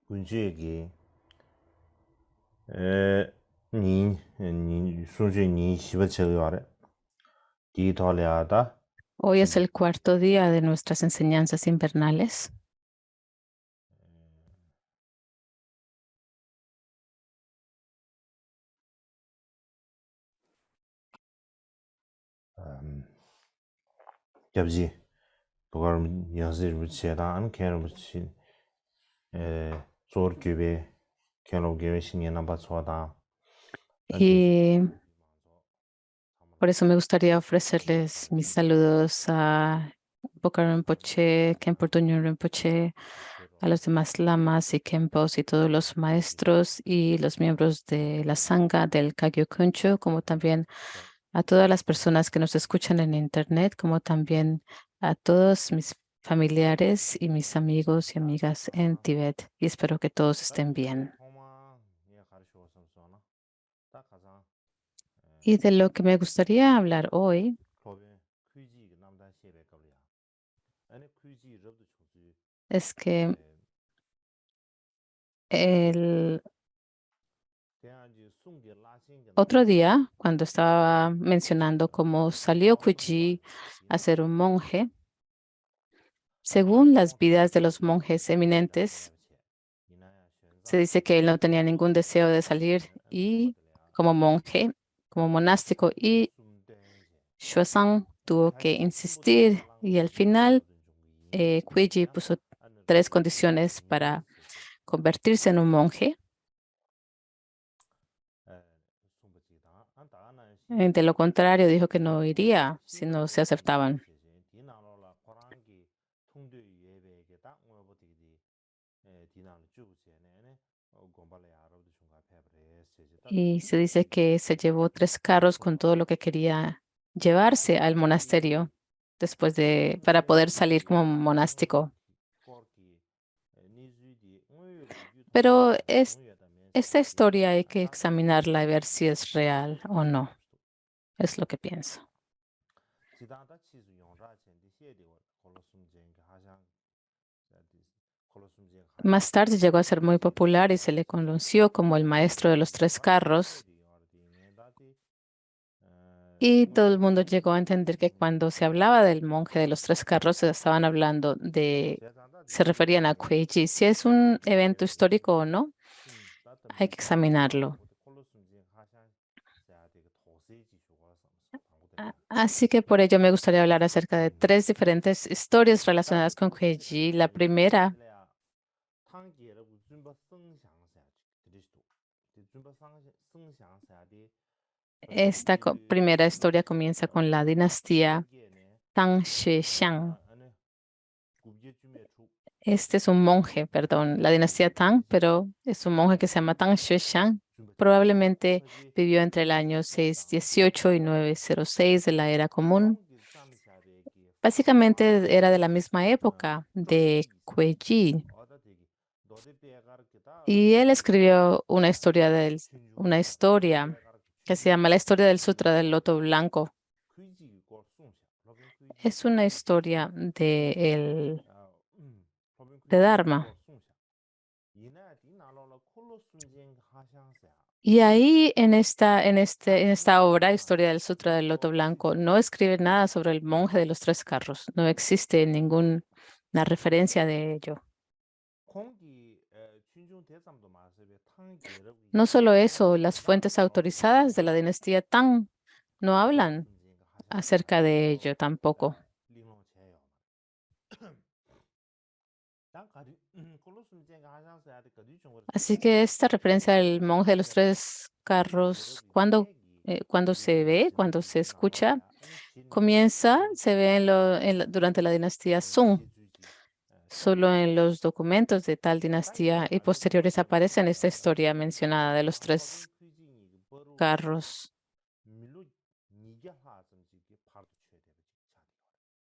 군주에게 니 소주 니 시버체가 디톨야다 Hoy es el cuarto día de nuestras enseñanzas invernales. 갑지 그걸 연습을 붙여다 안 캐는 붙이 조르규베 캐로게 신이나 바츠와다 Y por eso me gustaría ofrecerles mis saludos a Bokar Rinpoche, Khenpo Dunyo Rinpoche, a los demás lamas y Khenpos y todos los maestros y los miembros de la Sangha del Kagyu Kuncho, como también a todas las personas que nos escuchan en Internet, como también a todos mis familiares y mis amigos y amigas en Tíbet. Y espero que todos estén bien. Y de lo que me gustaría hablar hoy es que el otro día, cuando estaba mencionando cómo salió Kuji a ser un monje, según las vidas de los monjes eminentes, se dice que él no tenía ningún deseo de salir y como monje, como monástico, y Xuezang tuvo que insistir y al final Kuiji puso 3 condiciones para convertirse en un monje. De lo contrario, dijo que no iría si no se aceptaban. Y se dice que se llevó 3 carros con todo lo que quería llevarse al monasterio para poder salir como monástico. Pero esta historia hay que examinarla y ver si es real o no. Es lo que pienso. Más tarde llegó a ser muy popular y se le conoció como el maestro de los 3 carros. Y todo el mundo llegó a entender que cuando se hablaba del monje de los 3 carros, se referían a Kuei-ji. Si es un evento histórico o no, hay que examinarlo. Así que por ello me gustaría hablar acerca de 3 diferentes historias relacionadas con Kuei-ji. La primera, primera historia comienza con la dinastía Tang Xuexiang. Este es un monje, perdón, la dinastía Tang, pero es un monje que se llama Tang Xuexiang. Probablemente vivió entre el año 618 y 906 de la era común. Básicamente era de la misma época de Kuei-ji. Y él escribió una historia que se llama La historia del Sutra del Loto Blanco. Es una historia de Dharma. Y ahí en esta obra, Historia del Sutra del Loto Blanco, no escribe nada sobre el monje de los 3 carros. No existe ninguna referencia de ello. No solo eso, las fuentes autorizadas de la dinastía Tang no hablan acerca de ello tampoco. Así que esta referencia del monje de los 3 carros, cuando se ve, cuando se escucha, se ve durante la dinastía Song. Solo en los documentos de tal dinastía y posteriores aparecen esta historia mencionada de los 3 carros.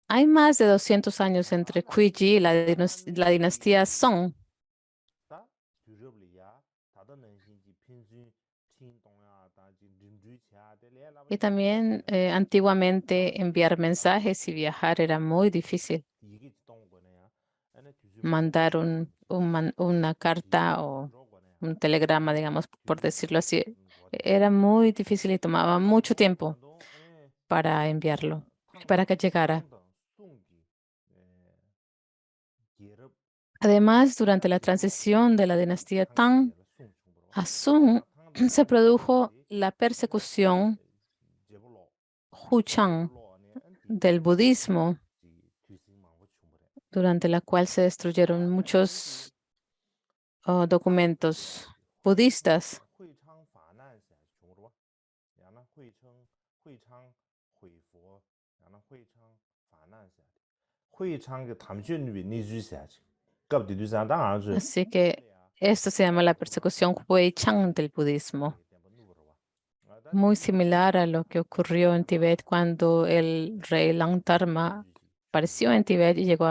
Hay más de 200 años entre Kuiji y la dinastía Song. Y también antiguamente enviar mensajes y viajar era muy difícil. mandar una carta o un telegrama, digamos, por decirlo así. Era muy difícil y tomaba mucho tiempo para enviarlo, para que llegara. Además, durante la transición de la dinastía Tang a Sung, se produjo la persecución Huchang del budismo, durante la cual se destruyeron muchos documentos budistas. Así que esto se llama la persecución Huichang del budismo, muy similar a lo que ocurrió en Tibet cuando el rey Langdharma apareció en Tibet y llegó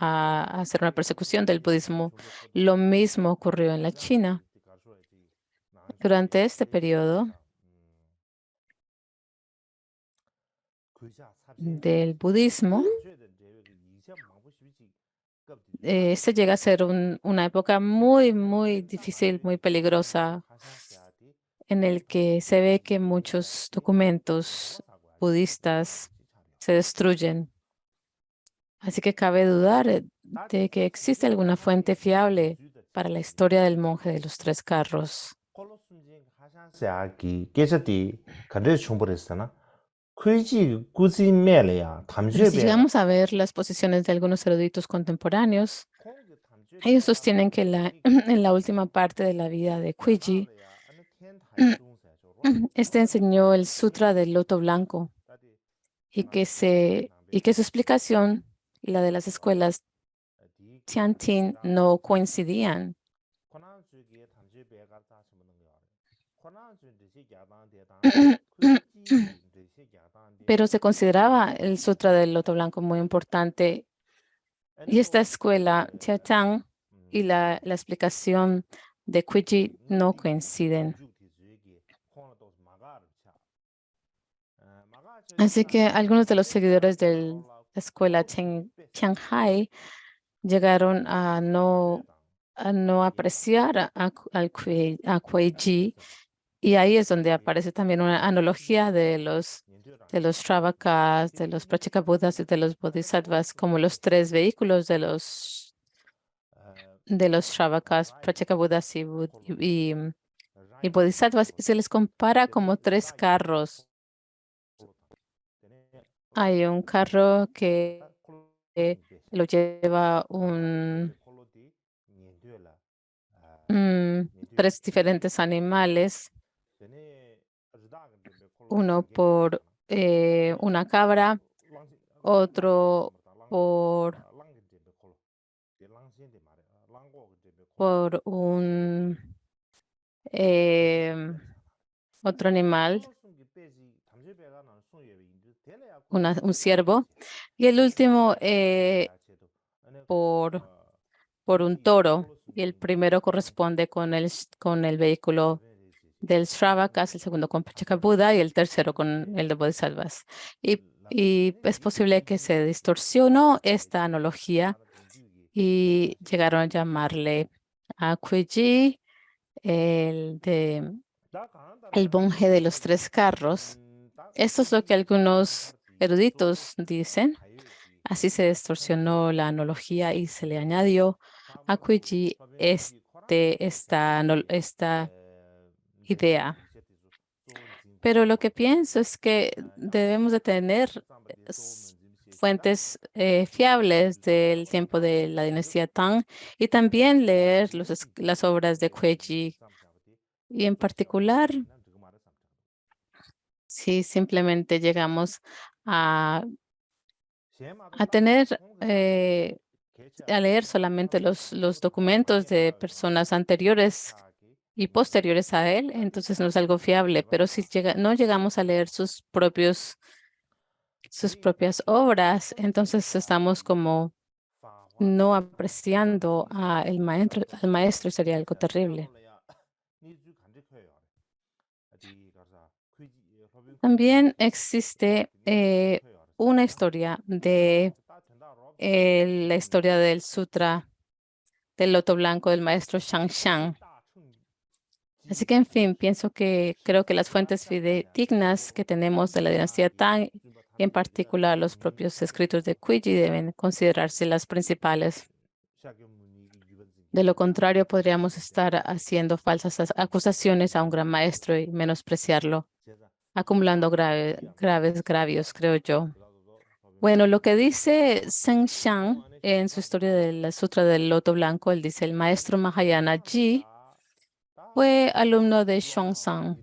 a hacer una persecución del budismo. Lo mismo ocurrió en la China. Durante este periodo del budismo, se llega a ser una época muy, muy difícil, muy peligrosa, en el que se ve que muchos documentos budistas se destruyen. Así que cabe dudar de que existe alguna fuente fiable para la historia del monje de los tres carros. Pero si llegamos a ver las posiciones de algunos eruditos contemporáneos, ellos sostienen que en la última parte de la vida de Kuiji, este enseñó el Sutra del Loto Blanco y que su explicación y la de las escuelas Tiantin no coincidían. Pero se consideraba el Sutra del Loto Blanco muy importante y esta escuela Tiantan y la explicación de Kuiji no coinciden. Así que algunos de los seguidores de la escuela Shanghai llegaron a no apreciar a Kuei-ji, y ahí es donde aparece también una analogía de los Shravakas, de los Prachikabuddhas y de los Bodhisattvas como los tres vehículos de los Shravakas, Prachikabuddhas y Bodhisattvas. Se les compara como tres carros. Hay un carro que lo lleva tres diferentes animales, uno por una cabra, otro por em, otro animal, un ciervo, y el último por, por un toro. Y el primero corresponde con el vehículo del Shravakas, el segundo con Prachakabuddha y el tercero con el de Bodhisattvas. Y es posible que se distorsionó esta analogía y llegaron a llamarle a Kuiji el monje de los tres carros. Esto es lo que algunos eruditos dicen. Así se distorsionó la analogía y se le añadió a Kuiji esta idea. Pero lo que pienso es que debemos de tener fuentes fiables del tiempo de la dinastía Tang y también leer las obras de Kuei-ji. Y en particular, si simplemente llegamos a, a tener, a leer solamente los documentos de personas anteriores y posteriores a él, entonces no es algo fiable. Pero si no llegamos a leer sus propias obras, entonces estamos como no apreciando al maestro y sería algo terrible. También existe una historia de la historia del Sutra del Loto Blanco del maestro Shangshan. Así que, en fin, creo que las fuentes fidedignas que tenemos de la dinastía Tang, y en particular los propios escritos de Kuiji, deben considerarse las principales. De lo contrario, podríamos estar haciendo falsas acusaciones a un gran maestro y menospreciarlo, acumulando graves gravios, creo yo. Bueno, lo que dice Zheng Xiang en su historia del Sutra del Loto Blanco, él dice, el maestro Mahayana Ji fue alumno de Xuanzang,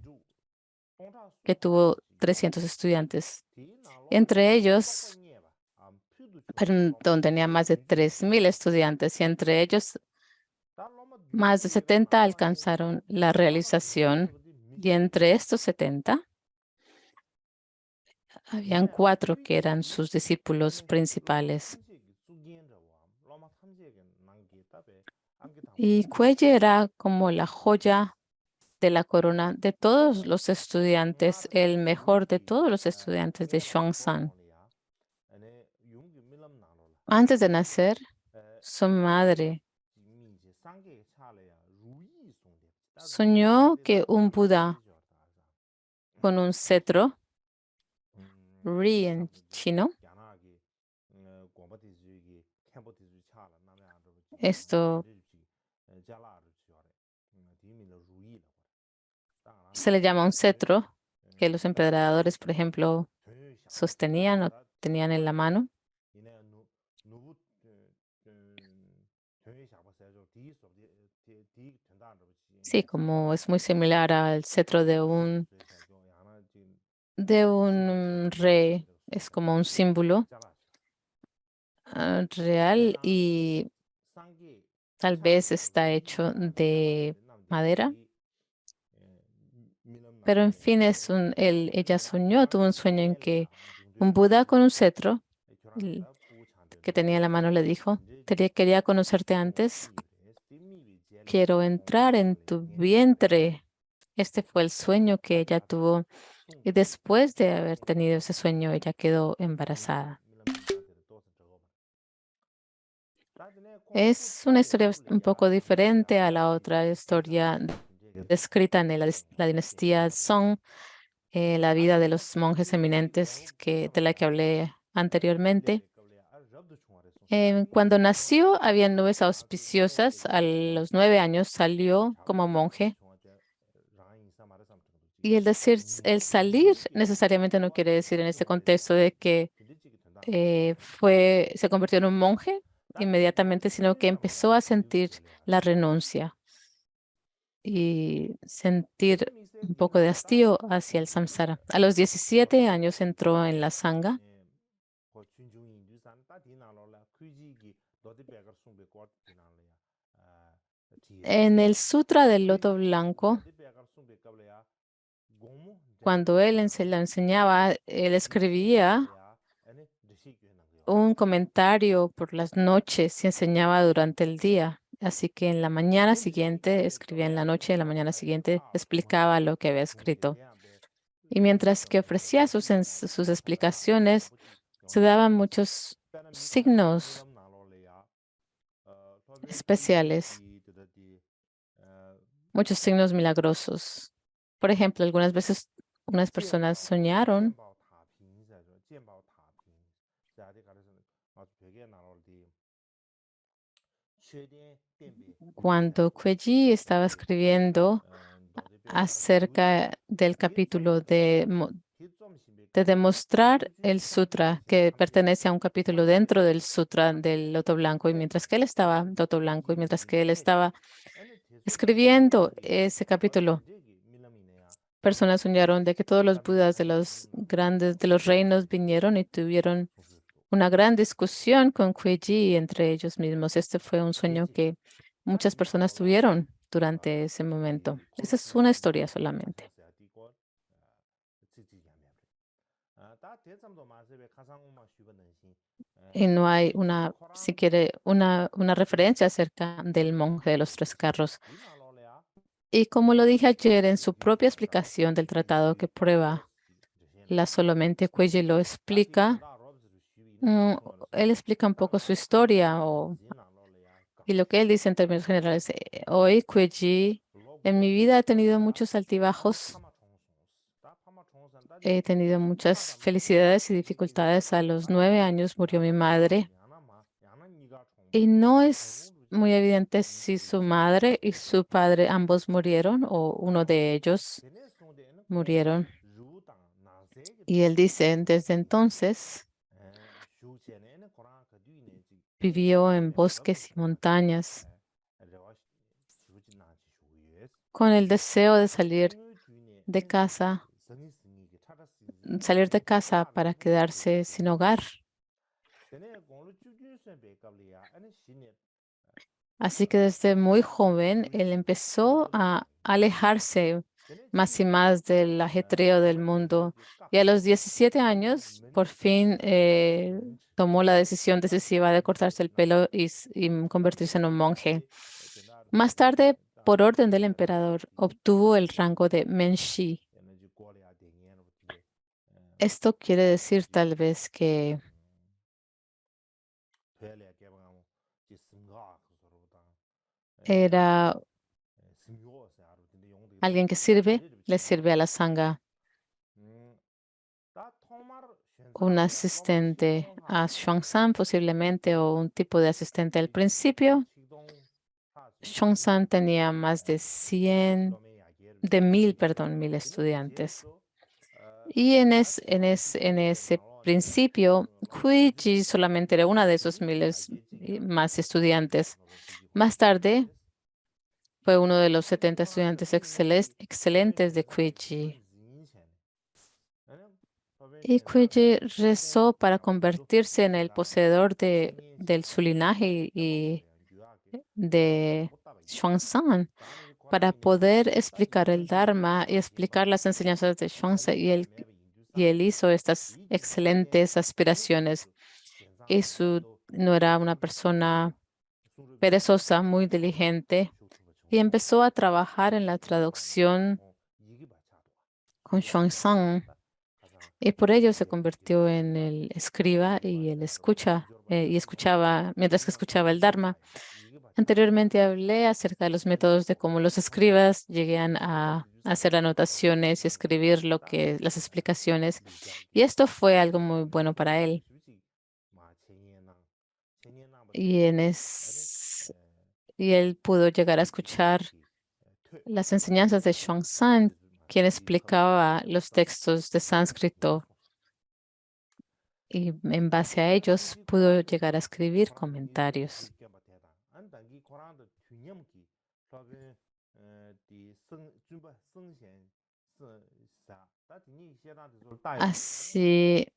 que tuvo 300 estudiantes. Entre ellos, perdón, tenía más de 3,000 estudiantes y entre ellos más de 70 alcanzaron la realización. Y entre estos 70, habían 4 que eran sus discípulos principales. Y Cuellar era como la joya de la corona de todos los estudiantes, el mejor de todos los estudiantes de Xuanzang. Antes de nacer, su madre soñó que un Buda con un cetro, Ri en chino, esto se le llama un cetro, que los emperadores, por ejemplo, sostenían o tenían en la mano. Sí, como es muy similar al cetro de un rey, es como un símbolo real y tal vez está hecho de madera. Pero en fin, ella tuvo un sueño en que un Buda con un cetro el que tenía en la mano le dijo, quería conocerte antes, quiero entrar en tu vientre. Este fue el sueño que ella tuvo y después de haber tenido ese sueño, ella quedó embarazada. Es una historia un poco diferente a la otra historia descrita en la dinastía Song, la vida de los monjes eminentes de la que hablé anteriormente. Cuando nació, había nubes auspiciosas. A los 9 años salió como monje. Y el salir necesariamente no quiere decir en este contexto de que se convirtió en un monje inmediatamente, sino que empezó a sentir la renuncia y sentir un poco de hastío hacia el samsara. A los 17 años entró en la sangha. En el Sutra del Loto Blanco, cuando él la enseñaba, él escribía un comentario por las noches y enseñaba durante el día. Así que en la mañana siguiente escribía en la noche, en la mañana siguiente explicaba lo que había escrito. Y mientras que ofrecía sus explicaciones, se daban muchos signos especiales, muchos signos milagrosos. Por ejemplo, algunas veces unas personas soñaron cuando Kueji estaba escribiendo acerca del capítulo de demostrar el sutra, que pertenece a un capítulo dentro del sutra del Loto Blanco, y mientras que él estaba, Loto Blanco, y mientras que él estaba escribiendo ese capítulo, personas soñaron de que todos los budas de los reinos vinieron y tuvieron una gran discusión con Kueji entre ellos mismos. Este fue un sueño que muchas personas tuvieron durante ese momento. Esa es una historia solamente. Y no hay si quiere, una referencia acerca del monje de los 3 carros. Y como lo dije ayer en su propia explicación del tratado que prueba la solamente Cuello lo explica, él explica un poco su historia y lo que él dice en términos generales. Hoy, Kuiji, en mi vida he tenido muchos altibajos, he tenido muchas felicidades y dificultades. A los 9 años murió mi madre y no es muy evidente si su madre y su padre ambos murieron o uno de ellos murieron. Y él dice, desde entonces vivió en bosques y montañas con el deseo de salir de casa para quedarse sin hogar. Así que desde muy joven él empezó a alejarse más y más del ajetreo del mundo. Y a los 17 años, por fin tomó la decisión decisiva de cortarse el pelo y convertirse en un monje. Más tarde, por orden del emperador, obtuvo el rango de Menshi. Esto quiere decir tal vez que era alguien que le sirve a la sangha, un asistente a Xuanzang posiblemente o un tipo de asistente. Al principio, Xuanzang tenía más de 1.000 estudiantes. Y en ese principio, Huiji solamente era una de esos miles más estudiantes. Más tarde, fue uno de los 70 estudiantes excelentes de Huiji. Y Kuiji rezó para convertirse en el poseedor del su linaje y de Xuanzang para poder explicar el Dharma y explicar las enseñanzas de Xuanzang. Y él hizo estas excelentes aspiraciones. Y no era una persona perezosa, muy diligente, y empezó a trabajar en la traducción con Xuanzang. Y por ello se convirtió en el escriba y y escuchaba, mientras que escuchaba el Dharma. Anteriormente hablé acerca de los métodos de cómo los escribas llegan a hacer anotaciones y escribir las explicaciones. Y esto fue algo muy bueno para él. Y, y él pudo llegar a escuchar las enseñanzas de Xuanzang, quien explicaba los textos de sánscrito y en base a ellos pudo llegar a escribir comentarios. Así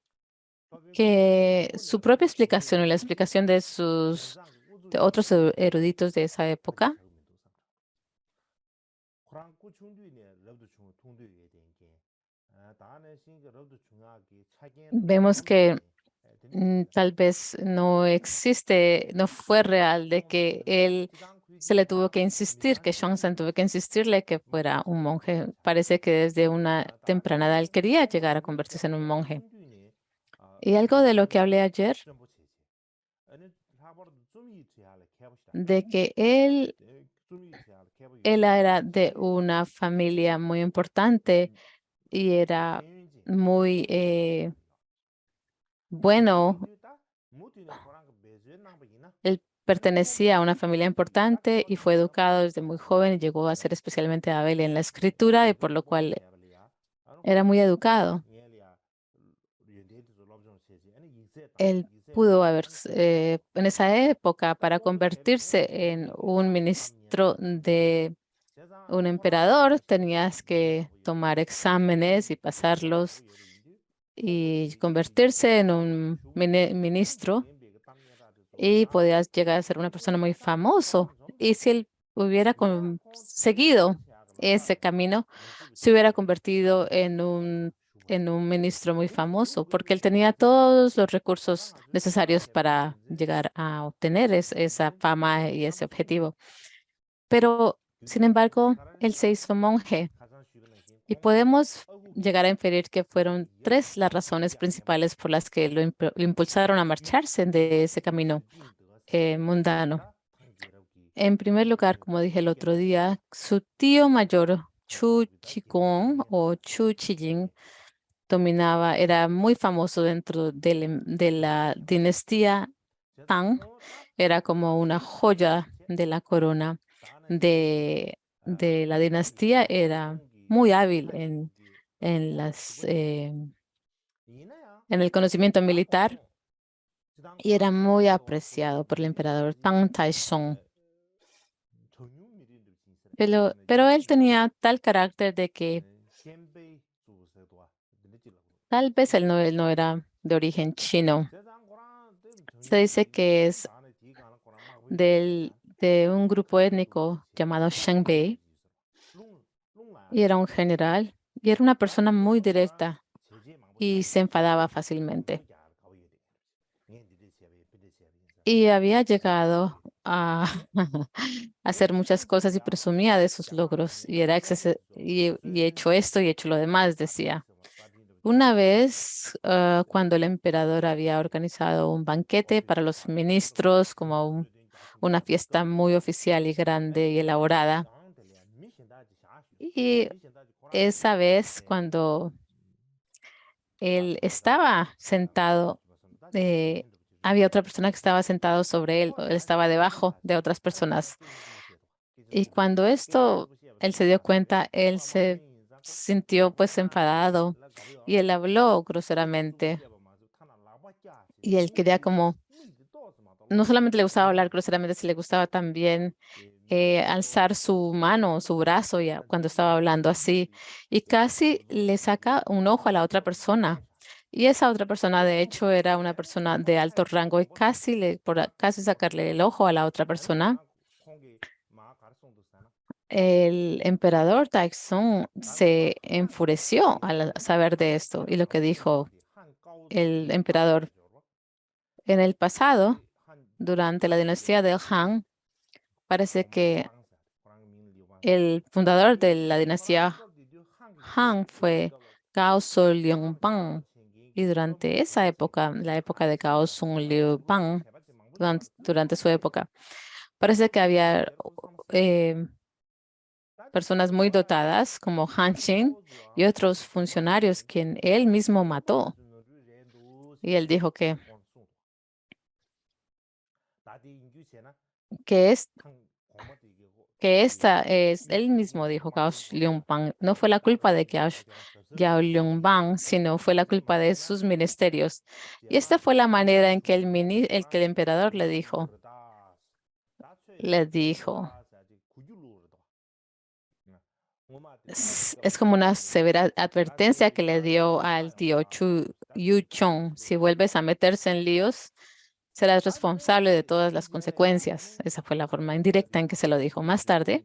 que su propia explicación y la explicación de otros eruditos de esa época, vemos que tal vez no fue real de que él se le tuvo que insistir, que Xuanzang tuvo que insistirle que fuera un monje. Parece que desde una temprana edad él quería llegar a convertirse en un monje. Y algo de lo que hablé ayer, de que él era de una familia muy importante y era muy bueno. Él pertenecía a una familia importante y fue educado desde muy joven y llegó a ser especialmente hábil en la escritura y por lo cual era muy educado. Él pudo en esa época, para convertirse en un ministro de un emperador, tenías que tomar exámenes y pasarlos y convertirse en un ministro y podías llegar a ser una persona muy famoso. Y si él hubiera seguido ese camino, se hubiera convertido en un ministro muy famoso, porque él tenía todos los recursos necesarios para llegar a obtener esa fama y ese objetivo. Pero, sin embargo, él se hizo monje Y podemos llegar a inferir que fueron tres las razones principales por las que lo impulsaron a marcharse de ese camino mundano. En primer lugar, como dije el otro día, su tío mayor, Chu Chikung o Chu Chijing, era muy famoso dentro de la dinastía Tang. Era como una joya de la corona de la dinastía. Era muy hábil en el conocimiento militar y era muy apreciado por el emperador Tang Taizong. Pero él tenía tal carácter de que tal vez él no era de origen chino. Se dice que es de un grupo étnico llamado Shangbei y era un general y era una persona muy directa y se enfadaba fácilmente. Y había llegado a hacer muchas cosas y presumía de sus logros y y he hecho esto y he hecho lo demás, decía. Una vez, cuando el emperador había organizado un banquete para los ministros, como una fiesta muy oficial y grande y elaborada, y esa vez cuando él estaba sentado, eh, había otra persona que estaba sentado sobre él, o él estaba debajo de otras personas. Y cuando él se dio cuenta, él se sintió pues enfadado y él habló groseramente y él quería como, no solamente le gustaba hablar groseramente, sino le gustaba también alzar su mano, su brazo cuando estaba hablando así y casi le saca un ojo a la otra persona. Y esa otra persona, de hecho, era una persona de alto rango y casi sacarle el ojo a la otra persona. El emperador Taizong se enfureció al saber de esto y lo que dijo el emperador en el pasado, durante la dinastía de Han, parece que el fundador de la dinastía Han fue Gao Liubang y durante esa época, la época de Gao Liubang, durante su época, parece que había eh, personas muy dotadas como Han Xin y otros funcionarios quien él mismo mató. Y él dijo que, es, que esta es, él mismo dijo, Gao Liubang, no fue la culpa de Gao Liubang, sino fue la culpa de sus ministerios. Y esta fue la manera en que el emperador le dijo, es como una severa advertencia que le dio al tío Yu Chong. Si vuelves a meterse en líos, serás responsable de todas las consecuencias. Esa fue la forma indirecta en que se lo dijo. Más tarde,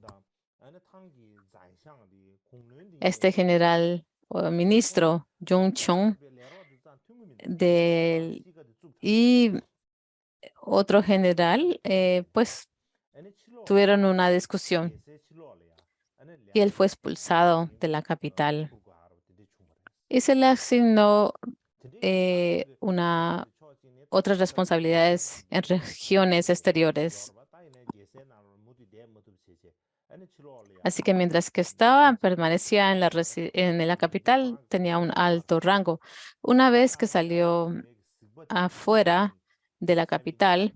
este general o ministro Jung Chong y otro general, pues tuvieron una discusión y él fue expulsado de la capital y se le asignó otras responsabilidades en regiones exteriores. Así que mientras que permanecía en la capital, tenía un alto rango. Una vez que salió afuera de la capital,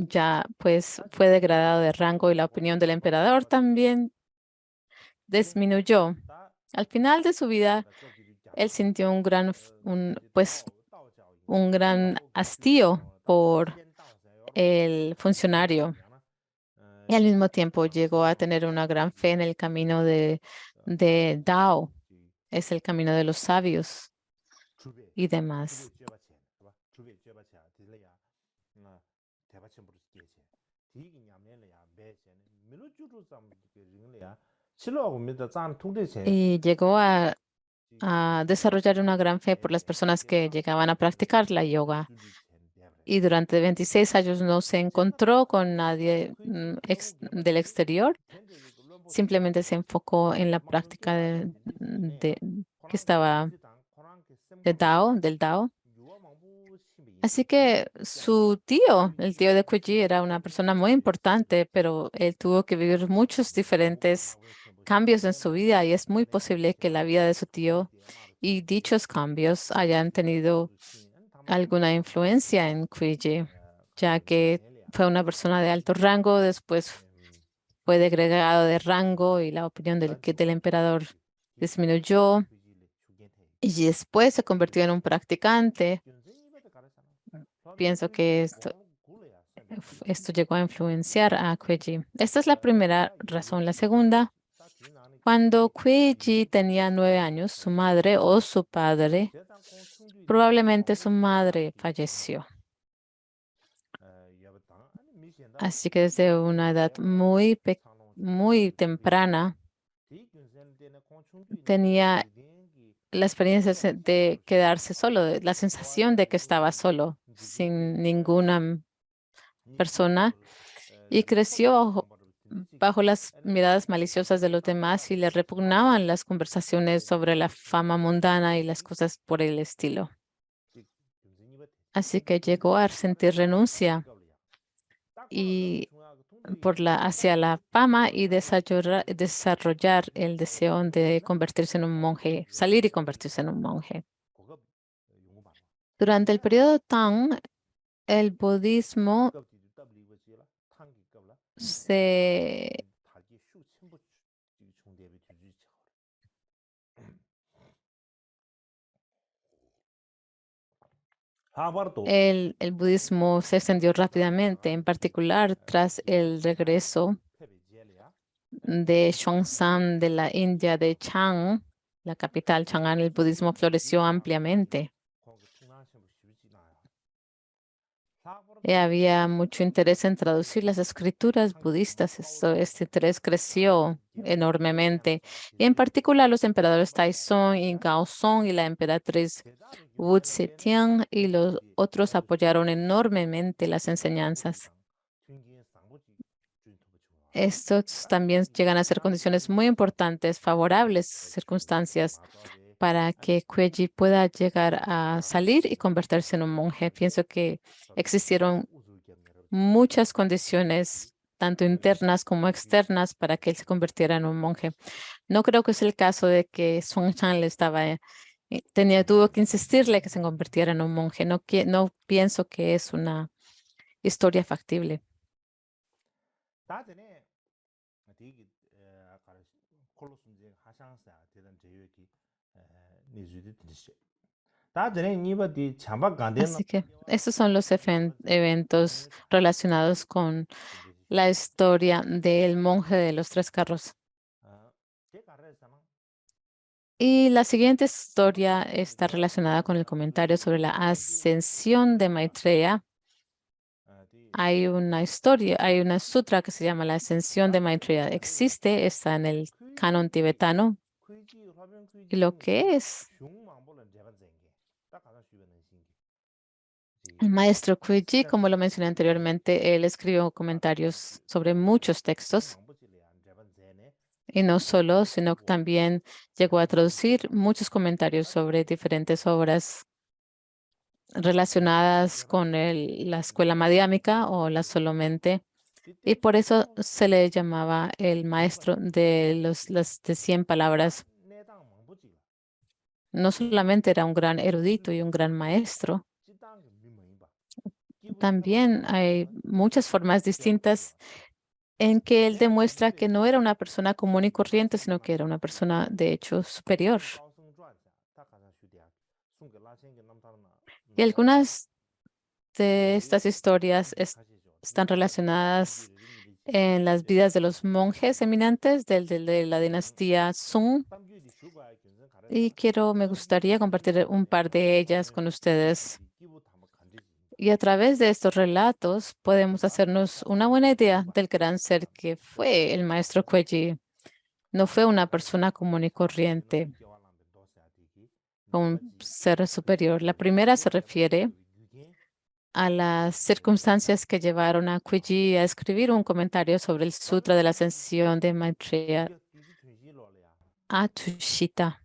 ya pues fue degradado de rango y la opinión del emperador también disminuyó. Al final de su vida, él sintió un gran hastío por el funcionario y al mismo tiempo llegó a tener una gran fe en el camino de Dao, es el camino de los sabios y demás. Y llegó a desarrollar una gran fe por las personas que llegaban a practicar la yoga. Y durante 26 años no se encontró con nadie del exterior simplemente se enfocó en la práctica que estaba del Dao. Así que su tío, el tío de Kuji, era una persona muy importante, pero él tuvo que vivir muchos diferentes cambios en su vida y es muy posible que la vida de su tío y dichos cambios hayan tenido alguna influencia en Kuji, ya que fue una persona de alto rango, después fue degradado de rango y la opinión del emperador disminuyó y después se convirtió en un practicante. Pienso que esto llegó a influenciar a Kueji. Esta es la primera razón. La segunda, cuando Kueji tenía 9 años, su madre o su padre, probablemente su madre falleció. Así que desde una edad muy temprana tenía la experiencia de quedarse solo, la sensación de que estaba solo, sin ninguna persona, y creció bajo las miradas maliciosas de los demás y le repugnaban las conversaciones sobre la fama mundana y las cosas por el estilo. Así que llegó a sentir renuncia y hacia la fama y desarrollar el deseo de convertirse en un monje, salir y convertirse en un monje. Durante el periodo Tang, el budismo se el budismo se extendió rápidamente, en particular tras el regreso de Songsan de la India de Chang, la capital Chang'an, el budismo floreció ampliamente. Y había mucho interés en traducir las escrituras budistas. Este interés creció enormemente. Y en particular los emperadores Taizong y Gaozong y la emperatriz Wu Zetian y los otros apoyaron enormemente las enseñanzas. Estos también llegan a ser condiciones muy importantes, favorables circunstancias para que Kueji pueda llegar a salir y convertirse en un monje. Pienso que existieron muchas condiciones, tanto internas como externas, para que él se convirtiera en un monje. No creo que es el caso de que Song Chan tuvo que insistirle que se convirtiera en un monje. No pienso que es una historia factible. Así que estos son los eventos relacionados con la historia del monje de los 3 carros. Y la siguiente historia está relacionada con el comentario sobre la ascensión de Maitreya. Hay una sutra que se llama la ascensión de Maitreya. Existe, está en el canon tibetano. Y lo que es el maestro Kuiji, como lo mencioné anteriormente, él escribió comentarios sobre muchos textos. Y no solo, sino que también llegó a traducir muchos comentarios sobre diferentes obras relacionadas con la escuela madhyamika o la Solomente. Y por eso se le llamaba el maestro de las de 100 palabras. No solamente era un gran erudito y un gran maestro, también hay muchas formas distintas en que él demuestra que no era una persona común y corriente, sino que era una persona de hecho superior. Y algunas de estas historias están relacionadas en las vidas de los monjes eminentes de la dinastía Sung. Y me gustaría compartir un par de ellas con ustedes. Y a través de estos relatos podemos hacernos una buena idea del gran ser que fue el maestro Kueji. No fue una persona común y corriente, un ser superior. La primera se refiere a las circunstancias que llevaron a Kuiji a escribir un comentario sobre el Sutra de la Ascensión de Maitreya a Tushita.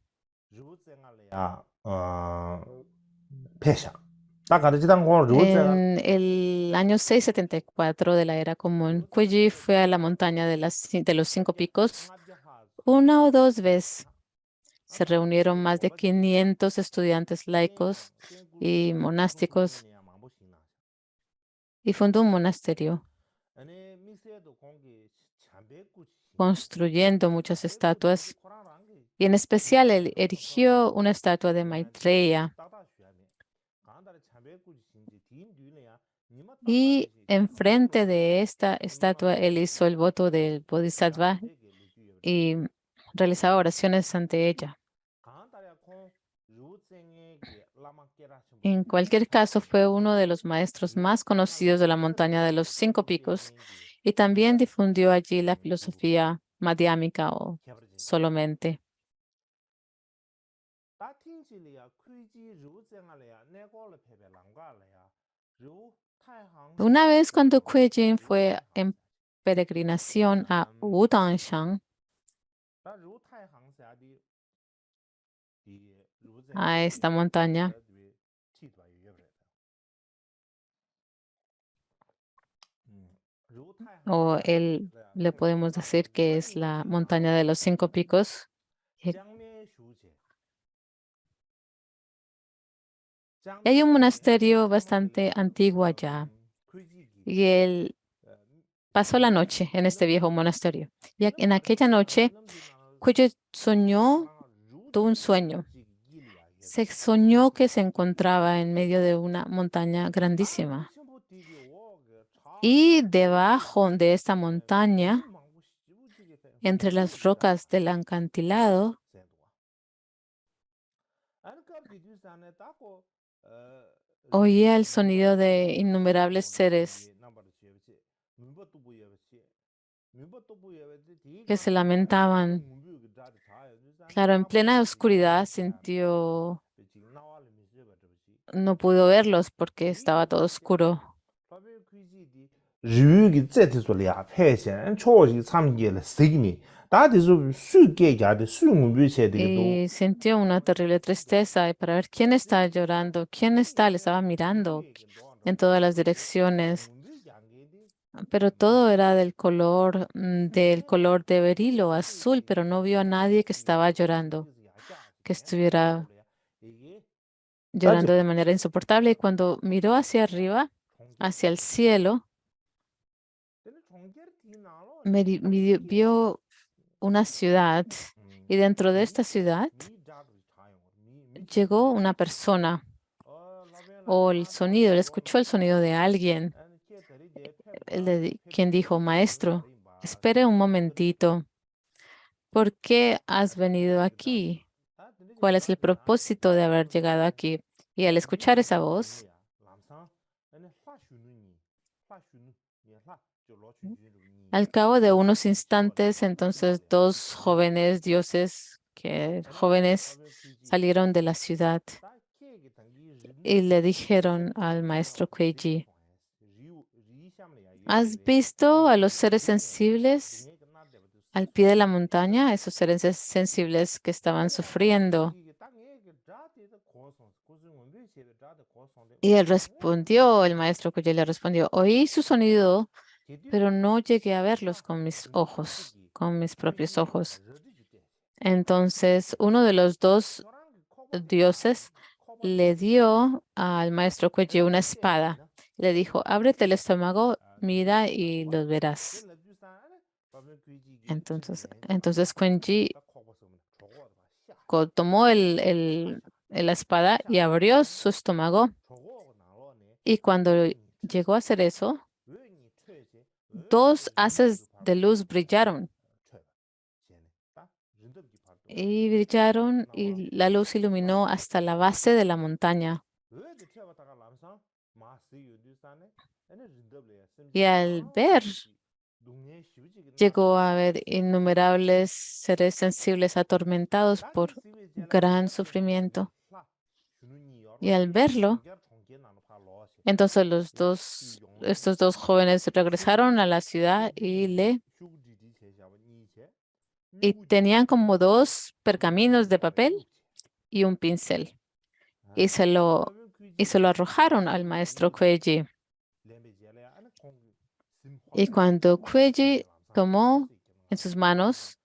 En el año 674 de la era común, Kuiji fue a la montaña de los 5 picos una o dos veces. Se reunieron más de 500 estudiantes laicos y monásticos y fundó un monasterio, construyendo muchas estatuas, y en especial él erigió una estatua de Maitreya. Y enfrente de esta estatua, él hizo el voto del Bodhisattva y realizaba oraciones ante ella. En cualquier caso, fue uno de los maestros más conocidos de la montaña de los 5 picos y también difundió allí la filosofía madhyamika o solamente. Una vez cuando Kuei-jin fue en peregrinación a Wudanshan, a esta montaña, o él le podemos decir que es la montaña de los 5 picos. Y hay un monasterio bastante antiguo allá y él pasó la noche en este viejo monasterio. Y en aquella noche, Kuei soñó, tuvo un sueño. Se soñó que se encontraba en medio de una montaña grandísima. Y debajo de esta montaña, entre las rocas del acantilado, oía el sonido de innumerables seres que se lamentaban. Claro, en plena oscuridad sintió, no pudo verlos porque estaba todo oscuro. Y sintió una terrible tristeza y para ver quién está llorando, quién está, le estaba mirando en todas las direcciones, pero todo era del color de berilo azul, pero no vio a nadie que estaba llorando, que estuviera llorando de manera insoportable. Y cuando miró hacia arriba, hacia el cielo, vio una ciudad, y dentro de esta ciudad llegó una persona, o el sonido, él escuchó el sonido de alguien, quien dijo: Maestro, espere un momentito. ¿Por qué has venido aquí? ¿Cuál es el propósito de haber llegado aquí? Y al escuchar esa voz, al cabo de unos instantes, entonces 2 jóvenes dioses, jóvenes, salieron de la ciudad y le dijeron al maestro Kuei-ji: ¿has visto a los seres sensibles al pie de la montaña, esos seres sensibles que estaban sufriendo? Y él respondió, el maestro Kuei le respondió: oí su sonido, pero no llegué a verlos con mis ojos, con mis propios ojos. Entonces, uno de los 2 dioses le dio al maestro Kuei una espada. Le dijo: ábrete el estómago, mira y los verás. Entonces Kuei tomó la espada y abrió su estómago. Y cuando llegó a hacer eso, 2 haces de luz brillaron. Y brillaron y la luz iluminó hasta la base de la montaña. Y al ver, llegó a ver innumerables seres sensibles atormentados por gran sufrimiento. Y al verlo, Entonces estos dos jóvenes regresaron a la ciudad y tenían como dos pergaminos de papel y un pincel y se lo arrojaron al maestro Kueji. Y cuando Kueji tomó en sus manos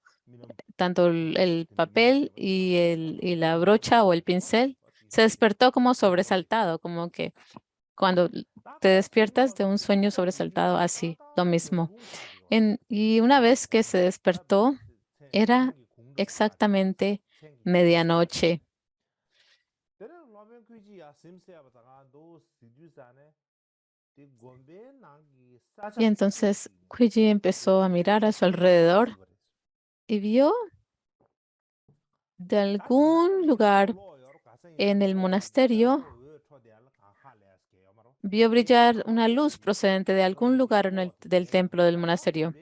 tanto el papel y la brocha o el pincel, se despertó como sobresaltado, como que cuando te despiertas de un sueño sobresaltado, así, lo mismo. Y una vez que se despertó, era exactamente medianoche. Y entonces Kuiji empezó a mirar a su alrededor y vio de algún lugar en el monasterio, vio brillar una luz procedente de algún lugar del templo del monasterio.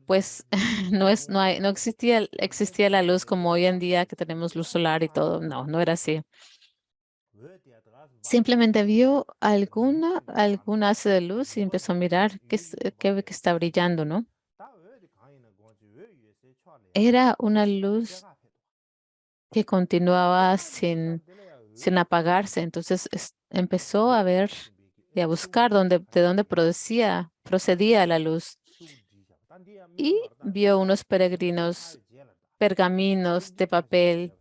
Pues no existía la luz como hoy en día que tenemos luz solar y todo. No, no era así. Simplemente vio algún haz de luz y empezó a mirar qué está brillando, ¿no? Era una luz que continuaba sin apagarse. Entonces empezó a ver y a buscar de dónde procedía la luz. Y vio unos pergaminos de papel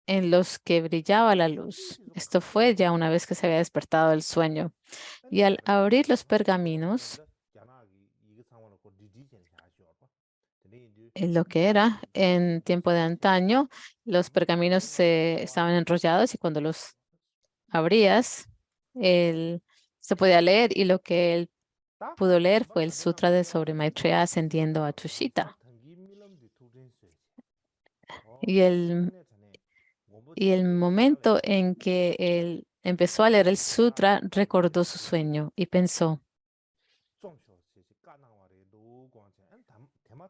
en los que brillaba la luz. Esto fue ya una vez que se había despertado del sueño. Y al abrir los pergaminos, en lo que era en tiempo de antaño, los pergaminos estaban enrollados y cuando los abrías, se podía leer y lo que él pudo leer fue el Sutra de sobre Maitreya ascendiendo a Tushita. Y y el momento en que él empezó a leer el sutra, recordó su sueño y pensó,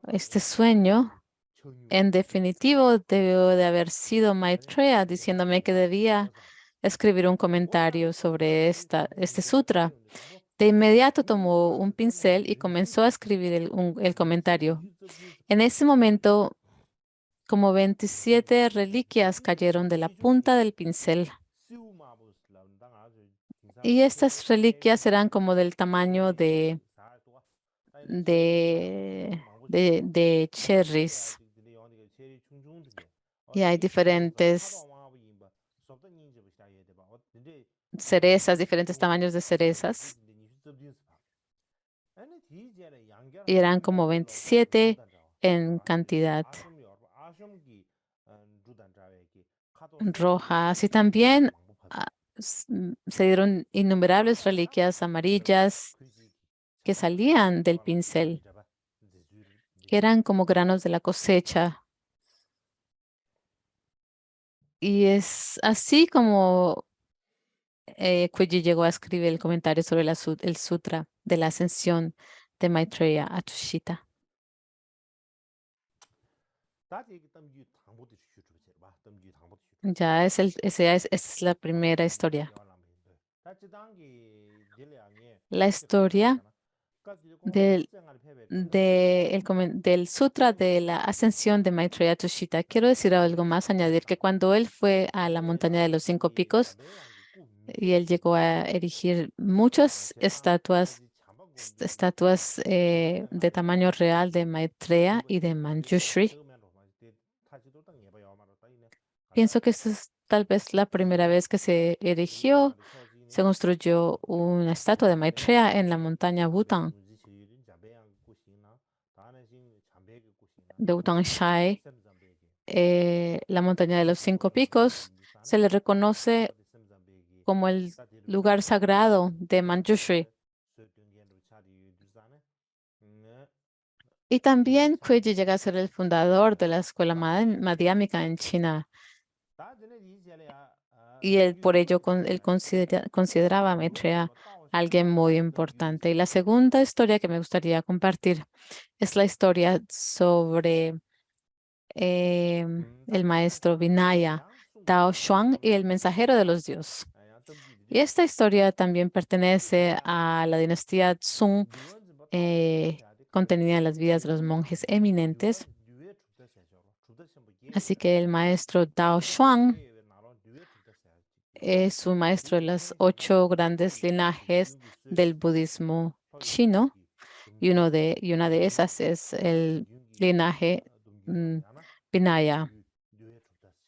este sueño en definitivo debió de haber sido Maitreya diciéndome que debía escribir un comentario sobre este sutra. De inmediato tomó un pincel y comenzó a escribir el comentario. En ese momento, como 27 reliquias cayeron de la punta del pincel. Y estas reliquias eran como del tamaño de cherries. Y hay diferentes cerezas, diferentes tamaños de cerezas. Y eran como 27 en cantidad rojas. Y también se dieron innumerables reliquias amarillas que salían del pincel, que eran como granos de la cosecha. Y es así como Kuiji llegó a escribir el comentario sobre el sutra de la ascensión de Maitreya a Tushita. Ya esa es la primera historia. La historia del, del sutra de la ascensión de Maitreya Tushita. Quiero decir algo más, añadir que cuando él fue a la montaña de los 5 picos y él llegó a erigir muchas estatuas de tamaño real de Maitreya y de Manjushri. Pienso que esta es tal vez la primera vez que se construyó una estatua de Maitreya en la montaña Bután, de Butanshay, la montaña de los 5 picos. Se le reconoce como el lugar sagrado de Manjushri. Y también Kuiji llega a ser el fundador de la escuela madhyamika en China. Y él por ello él consideraba a Maitreya alguien muy importante. Y la segunda historia que me gustaría compartir es la historia sobre el maestro Vinaya, Tao Xuan y el mensajero de los dioses. Y esta historia también pertenece a la dinastía Sung, contenida en las vidas de los monjes eminentes. Así que el maestro Dao Shuang es un maestro de las 8 grandes linajes del budismo chino y una de esas es el linaje mm, Vinaya.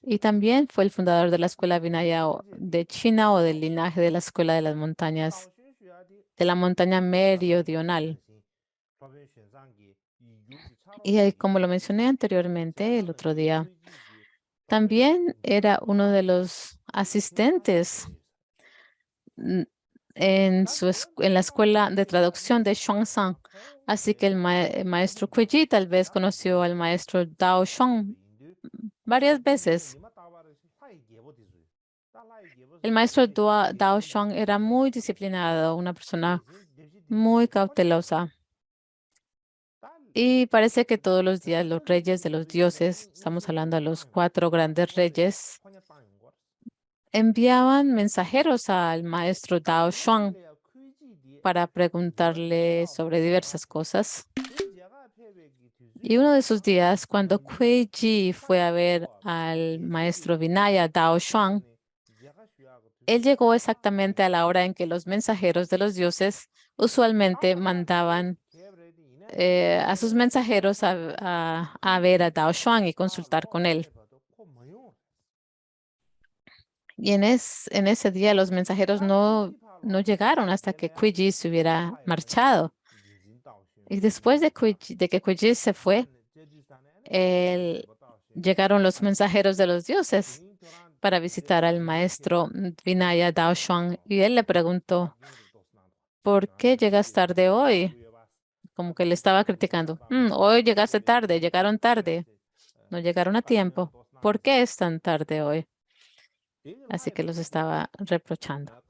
Y también fue el fundador de la escuela Vinaya de China o del linaje de la escuela de las montañas, de la montaña meridional. Y como lo mencioné anteriormente el otro día, también era uno de los asistentes mm, en la escuela de traducción de Xuanzang. Así que el maestro Kuiji tal vez conoció al maestro Dao Shuang varias veces. El maestro Dao Shuang era muy disciplinado, una persona muy cautelosa. Y parece que todos los días los reyes de los dioses, estamos hablando de los 4 grandes reyes, enviaban mensajeros al maestro Dao Shuang para preguntarle sobre diversas cosas. Y uno de esos días, cuando Kuei Ji fue a ver al maestro Vinaya Dao Shuang, él llegó exactamente a la hora en que los mensajeros de los dioses usualmente mandaban a sus mensajeros a ver a Dao Shuang y consultar con él. Y en ese día los mensajeros no llegaron hasta que Kuei Ji se hubiera marchado. Y después de que Kuei Ji se fue, él- llegaron los mensajeros de los dioses para visitar al maestro Vinaya Dao Shuang y él le preguntó, ¿por qué llegas tarde hoy? Como que le estaba criticando. Hoy llegaste tarde, llegaron tarde, no llegaron a tiempo. ¿Por qué es tan tarde hoy? Así que los estaba reprochando.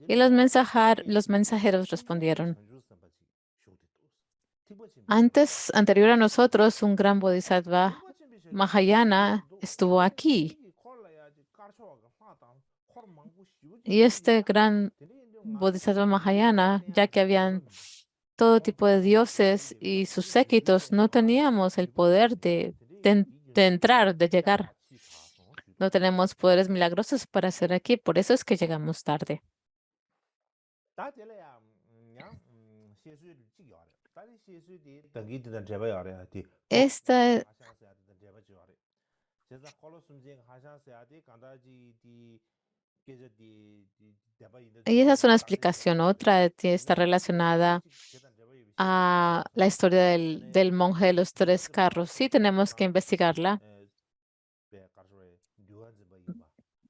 Y los mensajeros respondieron, anterior a nosotros, un gran bodhisattva Mahayana estuvo aquí. Y este gran Bodhisattva Mahayana, ya que habían todo tipo de dioses y sus séquitos, no teníamos el poder de entrar, de llegar. No tenemos poderes milagrosos para hacer aquí, por eso es que llegamos tarde. Esta, y esa es una explicación. Otra está relacionada a la historia del monje de los 3 carros. Sí, tenemos que investigarla.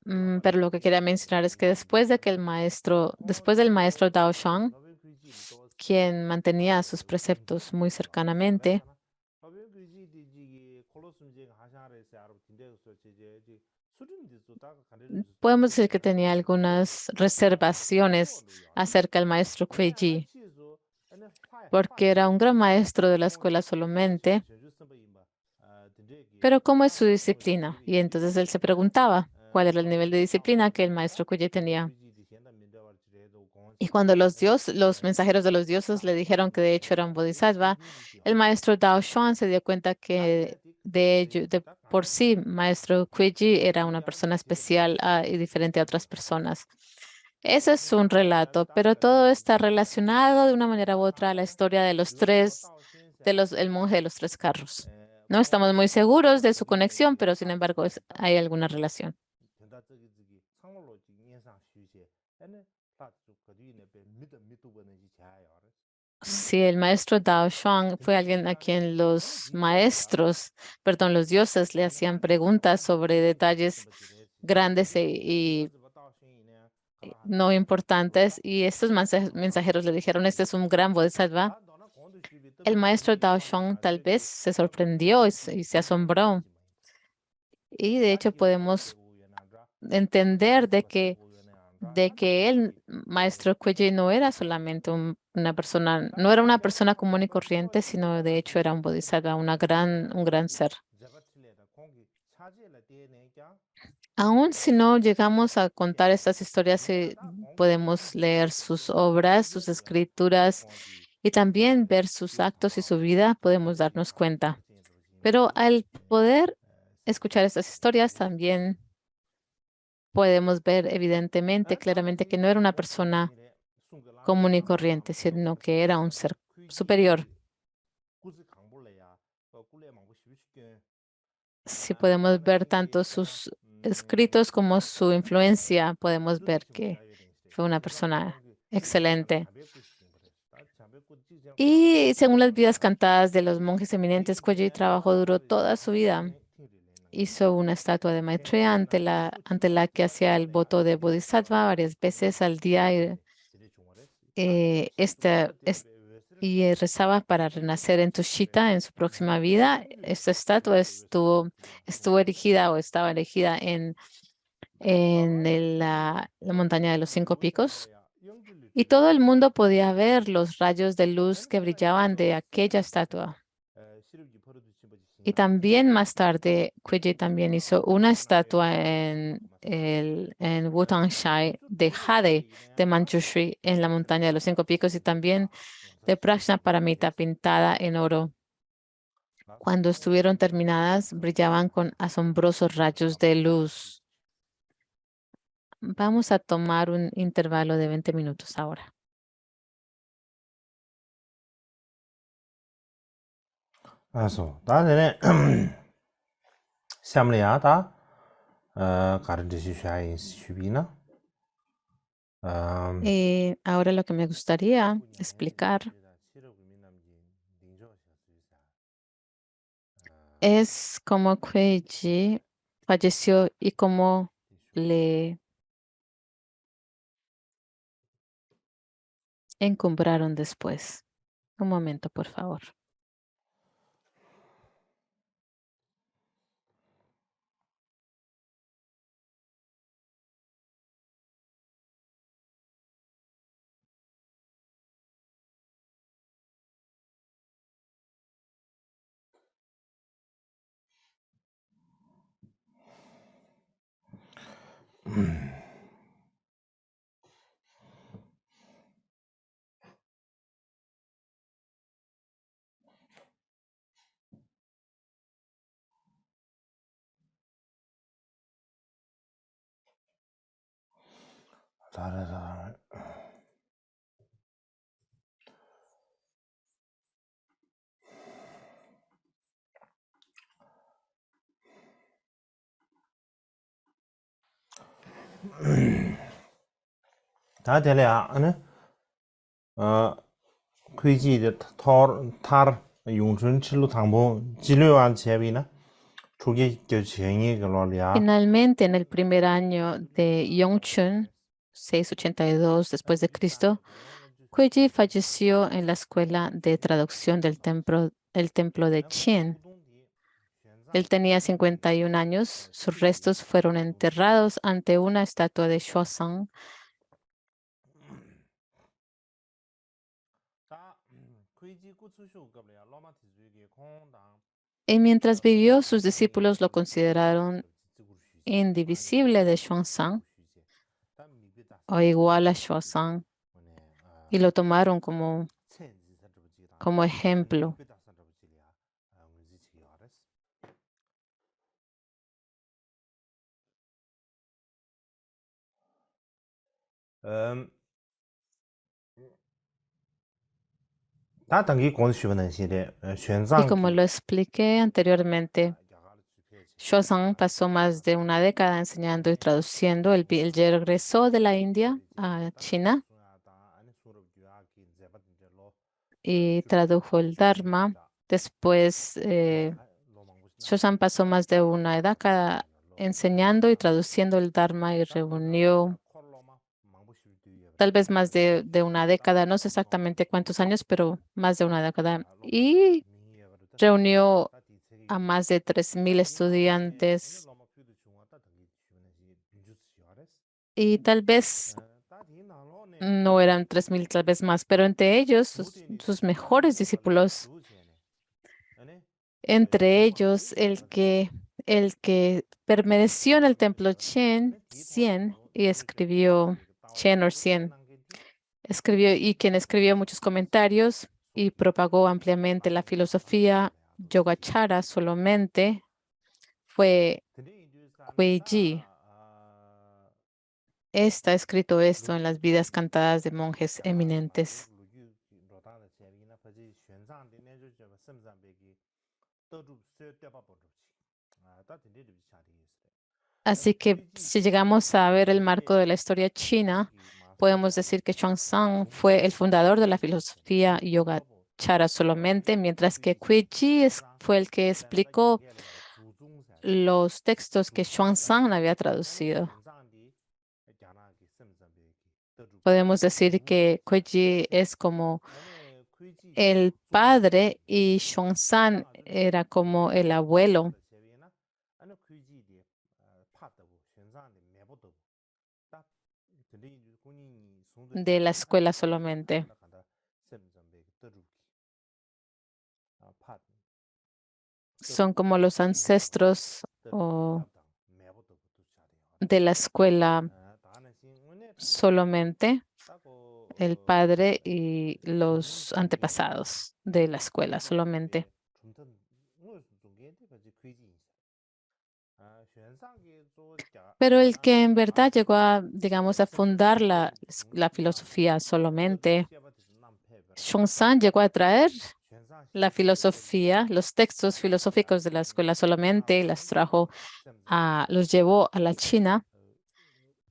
Pero lo que quería mencionar es que después del maestro Dao Shuang, quien mantenía sus preceptos muy cercanamente, podemos decir que tenía algunas reservaciones acerca del maestro Kuei Ji, porque era un gran maestro de la escuela solamente, pero ¿cómo es su disciplina? Y entonces él se preguntaba cuál era el nivel de disciplina que el maestro Kuei Ji tenía. Y cuando los mensajeros de los dioses le dijeron que de hecho era un bodhisattva, el maestro Dao Xuan se dio cuenta que de por sí, maestro Kuiji era una persona especial y diferente a otras personas. Ese es un relato, pero todo está relacionado de una manera u otra a la historia de el monje de los 3 carros. No estamos muy seguros de su conexión, pero sin embargo hay alguna relación. Sí, el maestro Dao Shuang fue alguien a quien los dioses le hacían preguntas sobre detalles grandes y no importantes, y estos mensajeros le dijeron, este es un gran bodhisattva. El maestro Dao Shuang tal vez se sorprendió y se asombró, y de hecho podemos entender de que el maestro Kuei no era solamente no era una persona común y corriente, sino de hecho era un bodhisattva, un gran ser. Aún si no llegamos a contar estas historias, podemos leer sus obras, sus escrituras y también ver sus actos y su vida, podemos darnos cuenta. Pero al poder escuchar estas historias, también podemos ver evidentemente, claramente, que no era una persona común y corriente, sino que era un ser superior. Si podemos ver tanto sus escritos como su influencia, podemos ver que fue una persona excelente. Y según las vidas cantadas de los monjes eminentes, Kuei trabajó duro toda su vida. Hizo una estatua de Maitreya ante la que hacía el voto de Bodhisattva varias veces al día y rezaba para renacer en Tushita en su próxima vida. Esta estatua estuvo erigida o estaba erigida en la montaña de los cinco picos. Y todo el mundo podía ver los rayos de luz que brillaban de aquella estatua. Y también más tarde, Kuei también hizo una estatua en Wutan-shai de Jade de Manjushri en la montaña de los cinco picos y también de Prajnaparamita pintada en oro. Cuando estuvieron terminadas, brillaban con asombrosos rayos de luz. Vamos a tomar un intervalo de 20 minutos ahora. 알았어. 나 전에 샴리야 다 가르치시 샤인 슈비나 Ahora lo que me gustaría explicar es cómo Kuei falleció y cómo le encumbraron después. Un momento, por favor. 다르다. 다 될래야 아니 회지의 tar 용춘 칠로 당보 진료한 제비나 조개 교체행이 걸려야 Finalmente, en el primer año de Yongchun, 682 después de Cristo, Kuei falleció en la escuela de traducción del el templo de Qin. Él tenía 51 años. Sus restos fueron enterrados ante una estatua de Xuanzang. Y mientras vivió, sus discípulos lo consideraron indivisible de Xuanzang o igual a Xuanzang y lo tomaron como ejemplo. 다 당기 권수는 시대 Y 현장 como lo expliqué anteriormente, Xuanzang pasó más de una década enseñando y traduciendo. Él regresó de la India a China y tradujo el Dharma. Después, Xuanzang pasó más de una década enseñando y traduciendo el Dharma y reunió tal vez más de una década, no sé exactamente cuántos años, pero más de una década. Y reunió a más de 3.000 estudiantes y tal vez no eran 3.000, tal vez más, pero entre ellos sus mejores discípulos, entre ellos el que el que permaneció en el templo Cien y escribió, Chen o Cien, escribió y quien escribió muchos comentarios y propagó ampliamente la filosofía Yogacara solamente fue Kuei-ji. Está escrito esto en las vidas cantadas de monjes eminentes. Así que si llegamos a ver el marco de la historia china, podemos decir que Xuanzang fue el fundador de la filosofía Yogacara solamente, mientras que Kuei-ji fue el que explicó los textos que Xuanzang había traducido. Podemos decir que Kuei-ji es como el padre y Xuanzang era como el abuelo de la escuela solamente. Son como los ancestros de la escuela solamente, el padre y los antepasados de la escuela solamente. Pero el que en verdad llegó a, digamos, a fundar la filosofía solamente, Xuanzang llegó a traer la filosofía, los textos filosóficos de la escuela solamente, las trajo los llevó a la China,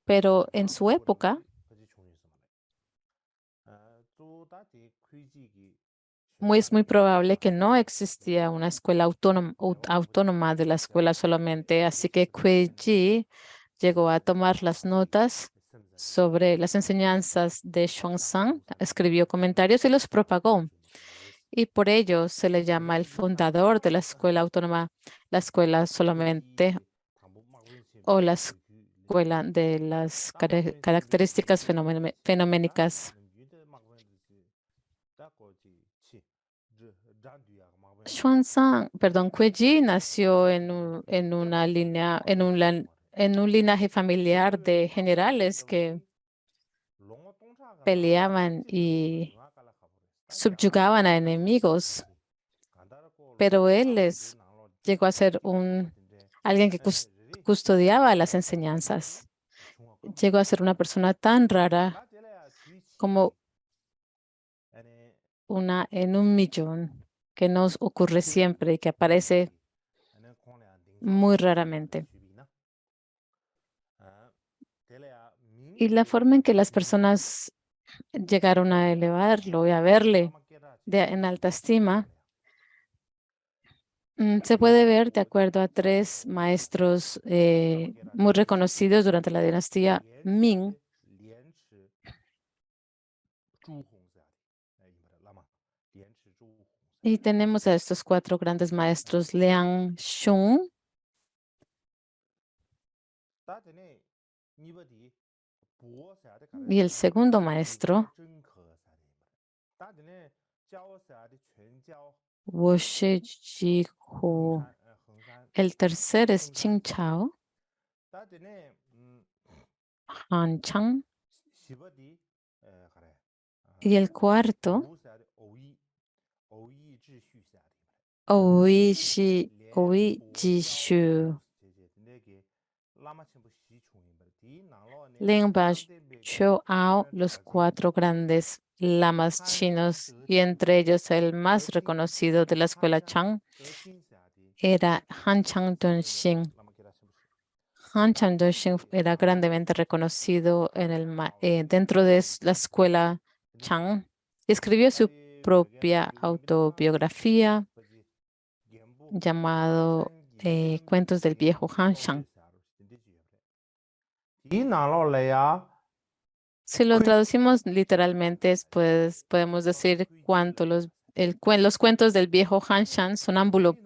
pero en su época es muy probable que no existía una escuela autónoma de la escuela solamente, así que Kuei-ji llegó a tomar las notas sobre las enseñanzas de Xuanzang, escribió comentarios y los propagó. Y por ello se le llama el fundador de la escuela autónoma, la escuela solamente o la escuela de las características fenoménicas. Xuanzang, perdón, Kuei-ji nació en un linaje familiar de generales que peleaban y subyugaban a enemigos, pero llegó a ser alguien que custodiaba las enseñanzas. Llegó a ser una persona tan rara como una en un millón, que nos ocurre siempre y que aparece muy raramente. Y la forma en que las personas llegaron a elevarlo y a verle en alta estima, se puede ver de acuerdo a tres maestros muy reconocidos durante la dinastía Ming. Y tenemos a estos cuatro grandes maestros, Liang Shun y el segundo maestro, Wu Shijihu. El tercer es Qing Chao, Han Chang. Y el cuarto, Oui Jishu. Lingba Ao, los cuatro grandes lamas chinos, y entre ellos el más reconocido de la escuela Chang era Han Chang Dunxing. Han Chang Dunxing era grandemente reconocido dentro de la escuela Chang. Escribió su propia autobiografía llamado Cuentos del viejo Han Shang. Si lo traducimos literalmente, pues podemos decir los cuentos del viejo Han Shan sonámbulo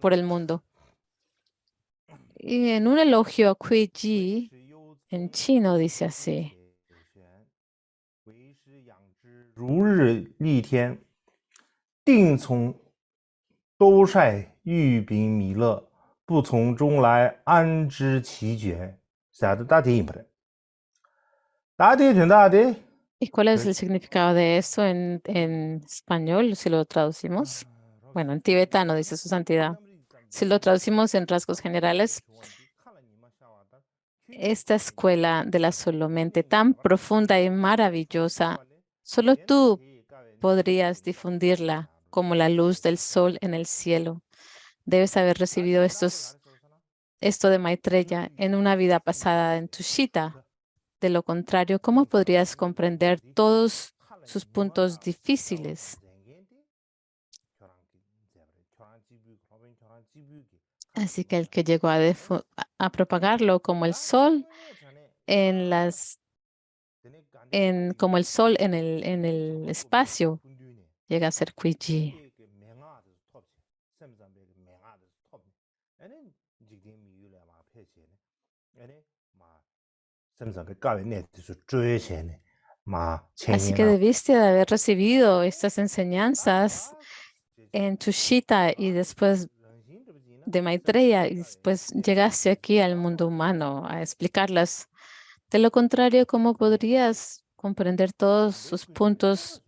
por el mundo. Y en un elogio a Kui Ji, en chino dice así. 如日丽天，定从兜率玉柄弥勒，不从中来，安知其绝？啥的大题不的，大题全大题。 ¿Y cuál es el significado de esto en español si lo traducimos? Bueno, en tibetano dice su santidad. Si lo traducimos en rasgos generales, esta escuela de la solo mente tan profunda y maravillosa, solo tú podrías difundirla como la luz del sol en el cielo. Debes haber recibido esto de Maitreya en una vida pasada en Tushita. De lo contrario, ¿cómo podrías comprender todos sus puntos difíciles? Así que el que llegó a propagarlo como el sol en como el sol en el espacio, llega a ser Kuiji. Así que debiste de haber recibido estas enseñanzas en Tushita y después de Maitreya y después llegaste aquí al mundo humano a explicarlas. De lo contrario, ¿cómo podrías comprender todos sus puntos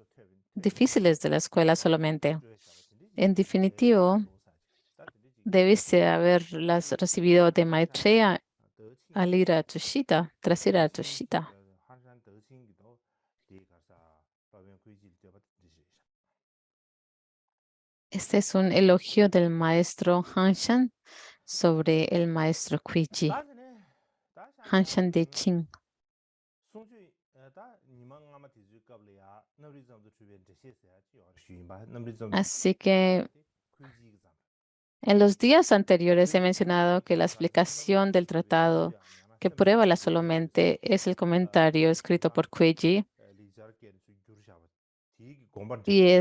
difíciles de la escuela solamente? En definitivo, debiste haberlas recibido de Maitreya al ir a Tushita, tras ir a Tushita. Este es un elogio del maestro Hanshan sobre el maestro Kuiji. Hanshan de Qing. Así que en los días anteriores he mencionado que la explicación del tratado que prueba la solamente es el comentario escrito por Kuiji y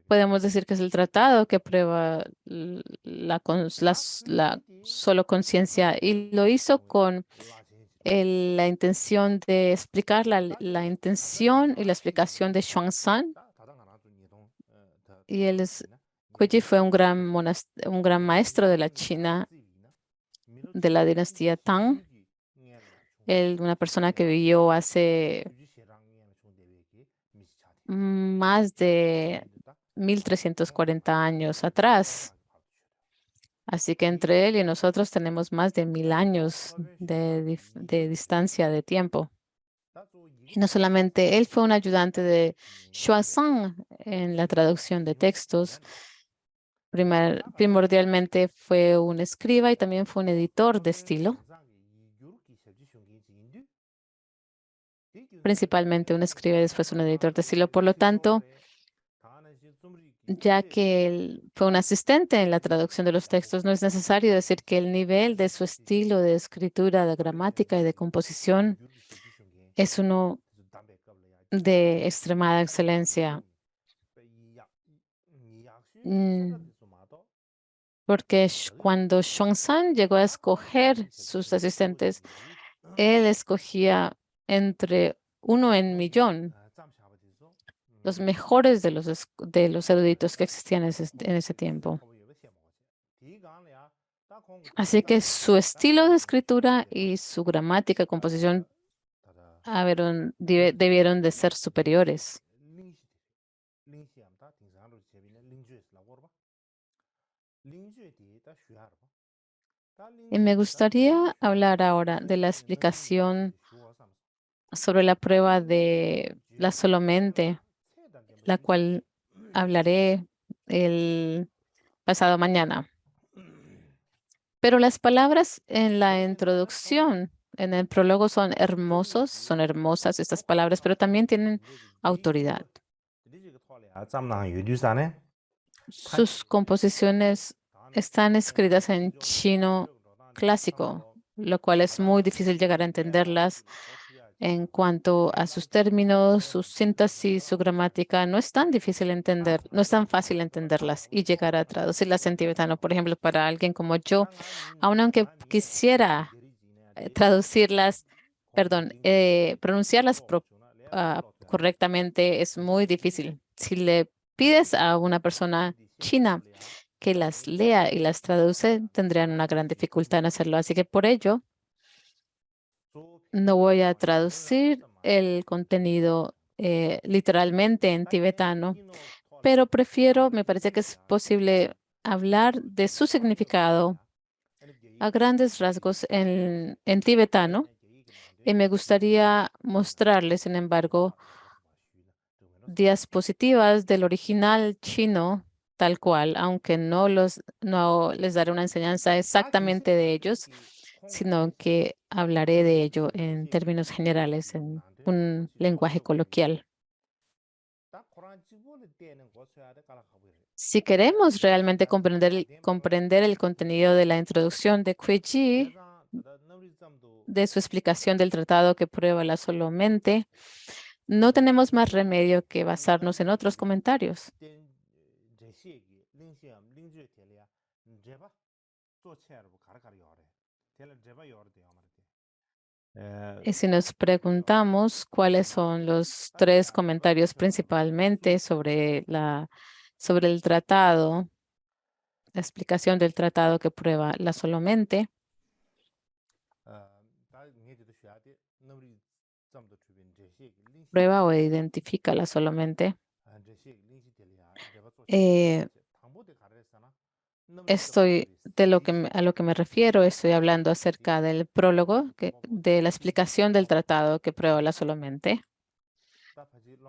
podemos decir que es el tratado que prueba la solo conciencia y lo hizo con la intención de explicar la intención y la explicación de Xuanzang. Y Kuiji fue un gran maestro de la China, de la dinastía Tang. Una persona que vivió hace más de 1340 años atrás. Así que entre él y nosotros tenemos más de 1000 años de distancia de tiempo. Y no solamente él fue un ayudante de Xuanzang en la traducción de textos, primordialmente fue un escriba y también fue un editor de estilo, principalmente un escriba y después un editor de estilo. Por lo tanto, ya que él fue un asistente en la traducción de los textos, no es necesario decir que el nivel de su estilo de escritura, de gramática y de composición es uno de extremada excelencia. Porque cuando Xuanzang llegó a escoger sus asistentes, él escogía entre 1 en 1.000.000, los mejores de los eruditos que existían en ese tiempo. Así que su estilo de escritura y su gramática y composición debieron de ser superiores. Y me gustaría hablar ahora de la explicación sobre la prueba de la solomente, la cual hablaré el pasado mañana. Pero las palabras en la introducción, en el prólogo son hermosas estas palabras, pero también tienen autoridad. Sus composiciones están escritas en chino clásico, lo cual es muy difícil llegar a entenderlas. En cuanto a sus términos, su síntesis, su gramática, no es tan difícil entender, no es tan fácil entenderlas y llegar a traducirlas en tibetano. Por ejemplo, para alguien como yo, aunque quisiera traducirlas, pronunciarlas correctamente es muy difícil. Si le pides a una persona china que las lea y las traduce tendrían una gran dificultad en hacerlo. Así que por ello no voy a traducir el contenido literalmente en tibetano, pero me parece que es posible hablar de su significado a grandes rasgos en tibetano. Y me gustaría mostrarles, sin embargo, diapositivas del original chino tal cual, aunque no les daré una enseñanza exactamente de ellos, sino que hablaré de ello en términos generales, en un lenguaje coloquial. Si queremos realmente comprender el contenido de la introducción de Kuiji, de su explicación del tratado que prueba la solomente, no tenemos más remedio que basarnos en otros comentarios. Y si nos preguntamos cuáles son los tres comentarios principalmente sobre el tratado, la explicación del tratado que prueba la solomente, prueba o identifica la solamente. A lo que me refiero, estoy hablando acerca del prólogo, de la explicación del tratado que prueba la solamente.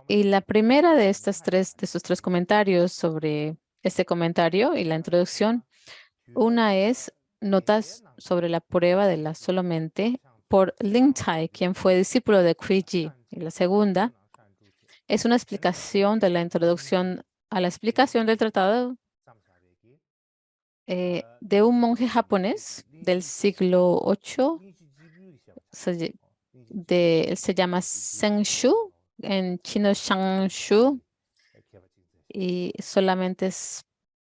Y la primera de estos tres comentarios sobre este comentario y la introducción, una es notas sobre la prueba de la solamente por Lin Tai, quien fue discípulo de Kuiji. Y la segunda es una explicación de la introducción a la explicación del tratado de un monje japonés del siglo VIII. Él se llama Zheng Shu, en chino Shang Shu, y solamente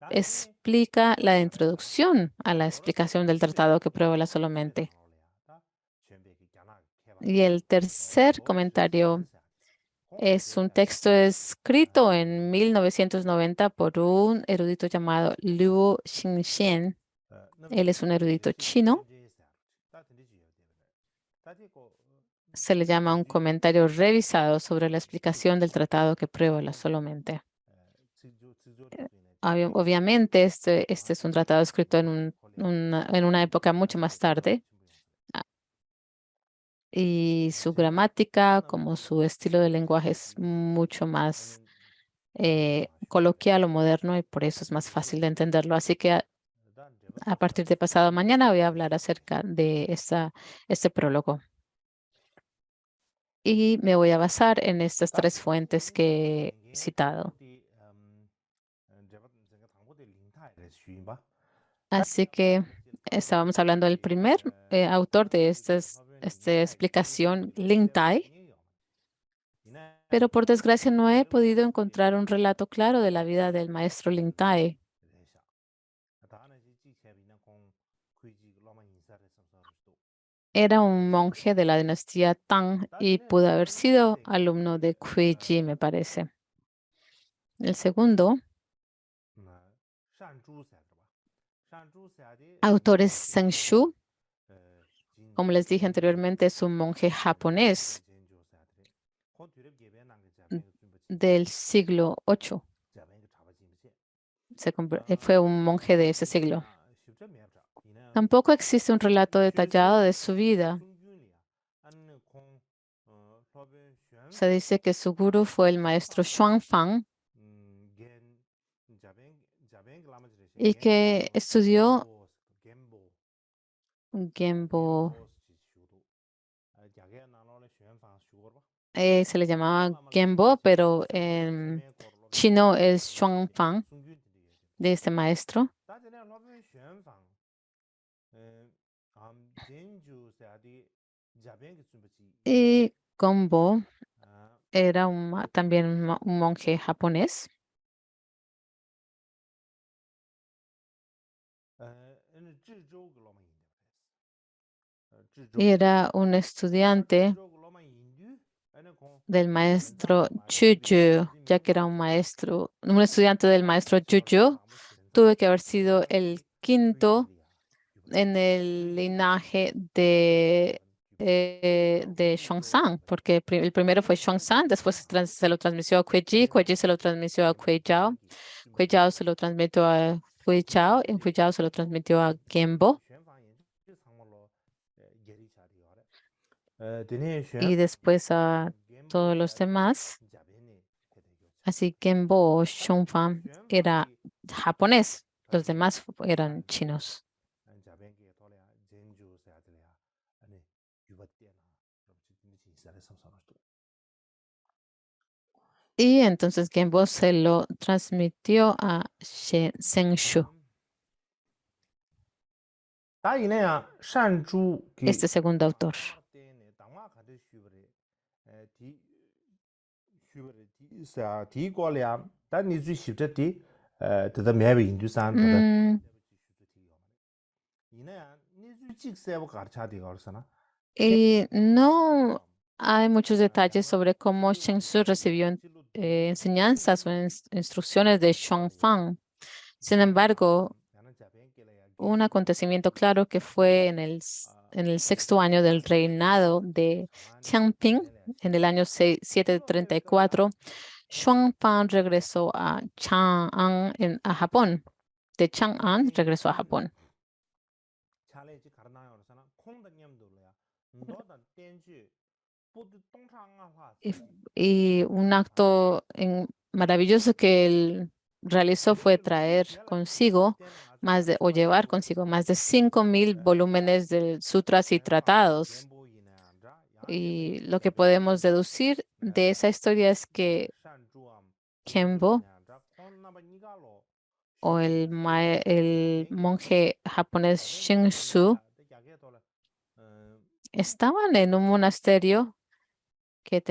explica la introducción a la explicación del tratado que prueba la solamente. Y el tercer comentario es un texto escrito en 1990 por un erudito llamado Liu Xingxian. Él es un erudito chino. Se le llama un comentario revisado sobre la explicación del tratado que prueba la solamente. Obviamente, este es un tratado escrito en una época mucho más tarde, y su gramática, como su estilo de lenguaje, es mucho más coloquial o moderno, y por eso es más fácil de entenderlo. Así que a partir de pasado mañana voy a hablar acerca de este prólogo. Y me voy a basar en estas tres fuentes que he citado. Así que estábamos hablando del primer autor de esta explicación, Lin Tai, pero por desgracia no he podido encontrar un relato claro de la vida del maestro Lin Tai. Era un monje de la dinastía Tang y pudo haber sido alumno de Kuiji, me parece. El segundo autor es Zheng Shu. Como les dije anteriormente, es un monje japonés del siglo VIII. Fue un monje de ese siglo. Tampoco existe un relato detallado de su vida. Se dice que su gurú fue el maestro Xuanfang y que estudió Genbo. Se le llamaba Genbo, pero en chino es Xuanfang, de este maestro. Y Gombo era también un monje japonés. Y era un estudiante del maestro Chuju, ya que era un estudiante del maestro Juju, tuvo que haber sido el quinto en el linaje de Xuanzang, porque el primero fue Xuanzang, después se lo transmitió a Kueji, Kueji se lo transmitió a Kuei-Jiao, Kuei-Jiao se lo transmitió a Hui-Chao, y Hui-Chao se lo transmitió a Genbo, y después a todos los demás. Así Genbo o Shunfan era japonés, los demás eran chinos. Y entonces Genbo se lo transmitió a Zhengshu, este segundo autor. Mm, y no hay muchos detalles sobre cómo Zhengshu recibió enseñanzas o instrucciones de Xuanfang. Sin embargo, un acontecimiento claro que fue en el sexto año del reinado de Changping, en el año 734, Xuanfang regresó a Chang'an, a Japón. De Chang'an regresó a Japón. Y, y un acto maravilloso que él realizó fue traer consigo o llevar consigo más de 5.000 volúmenes de sutras y tratados. Y lo que podemos deducir de esa historia es que Kenbo o el monje japonés Shinsu estaban en un monasterio que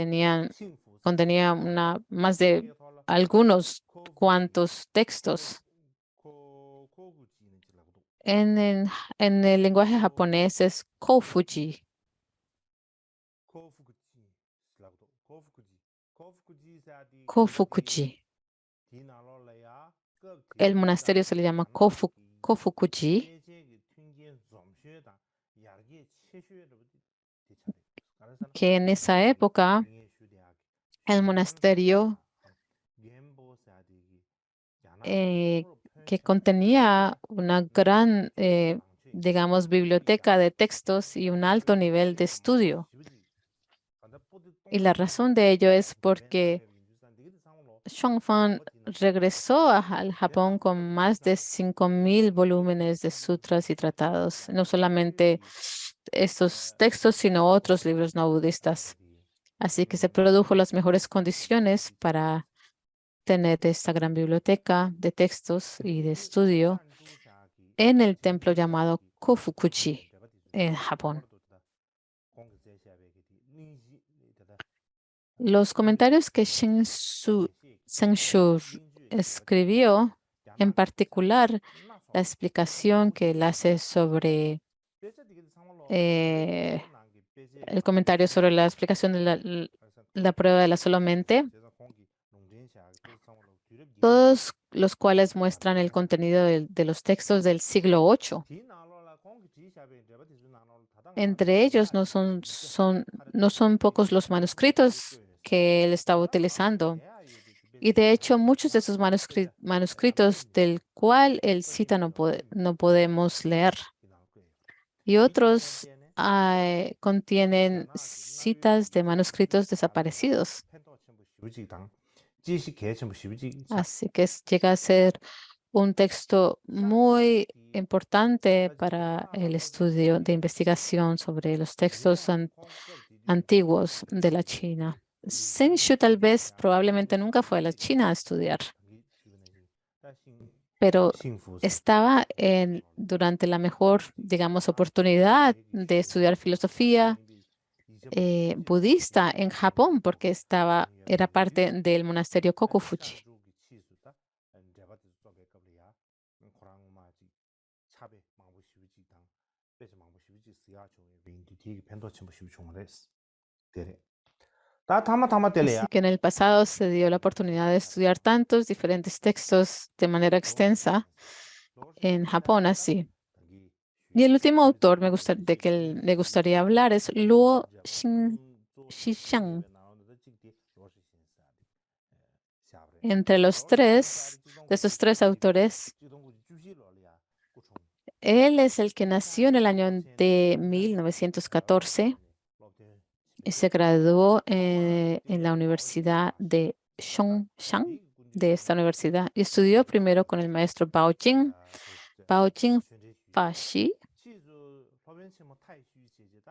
contenía más de algunos cuantos textos. En el lenguaje japonés es Kofuji. Kofukuji. El monasterio se le llama Kofukuji, que en esa época el monasterio que contenía una gran, digamos, biblioteca de textos y un alto nivel de estudio. Y la razón de ello es porque Xuanfang regresó al Japón con más de 5.000 volúmenes de sutras y tratados, no solamente estos textos, sino otros libros no budistas. Así que se produjo las mejores condiciones para tener esta gran biblioteca de textos y de estudio en el templo llamado Kofukuji en Japón. Los comentarios que Zhengshu escribió, en particular la explicación que él hace sobre el comentario sobre la explicación de la prueba de la solamente, todos los cuales muestran el contenido de los textos del siglo VIII. Entre ellos no son pocos los manuscritos que él estaba utilizando. Y de hecho, muchos de esos manuscritos del cual él cita no podemos leer. Y otros contienen citas de manuscritos desaparecidos. Así que llega a ser un texto muy importante para el estudio de investigación sobre los textos antiguos de la China. Zheng Shu tal vez probablemente nunca fue a la China a estudiar, pero estaba durante la mejor, digamos, oportunidad de estudiar filosofía budista en Japón, porque era parte del monasterio Kokufuji. Así que en el pasado se dio la oportunidad de estudiar tantos diferentes textos de manera extensa en Japón, así. Y el último autor de que me gustaría hablar es Luo Xishan. Entre los tres, de esos tres autores, él es el que nació en el año de 1914 y se graduó en la Universidad de Songshan, de esta universidad, y estudió primero con el maestro Bao Jing Fashi.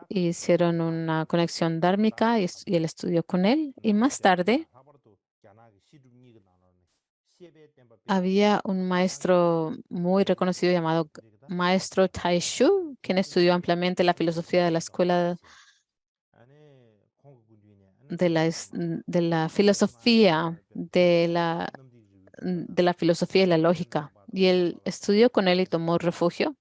Hicieron una conexión dármica y él estudió con él. Y más tarde había un maestro muy reconocido llamado maestro Taishu, quien estudió ampliamente la filosofía de la escuela de la filosofía de la filosofía y la lógica. Y él estudió con él y tomó refugio.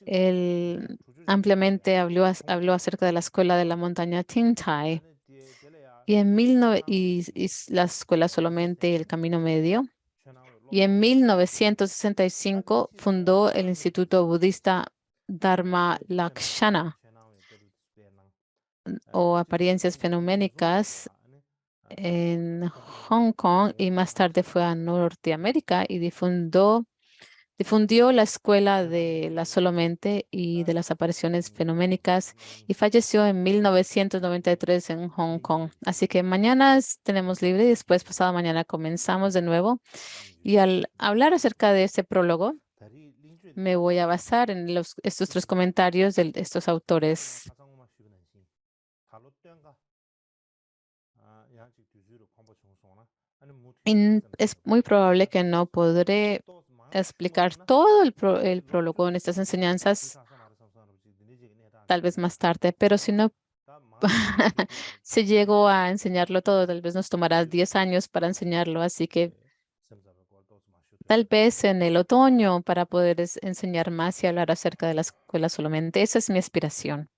Él ampliamente habló acerca de la escuela de la montaña Tintai y la escuela solamente el camino medio. Y en 1965 fundó el Instituto Budista Dharma Lakshana o apariencias fenoménicas en Hong Kong y más tarde fue a Norteamérica y difundió la escuela de la solamente y de las apariciones fenoménicas y falleció en 1993 en Hong Kong. Así que mañana tenemos libre y después pasado mañana comenzamos de nuevo. Y al hablar acerca de este prólogo, me voy a basar en estos tres comentarios de estos autores. Es muy probable que no podré explicar todo el prólogo en estas enseñanzas, tal vez más tarde, pero si no, si llego a enseñarlo todo, tal vez nos tomará 10 años para enseñarlo, así que tal vez en el otoño para poder enseñar más y hablar acerca de la escuela solamente. Esa es mi aspiración.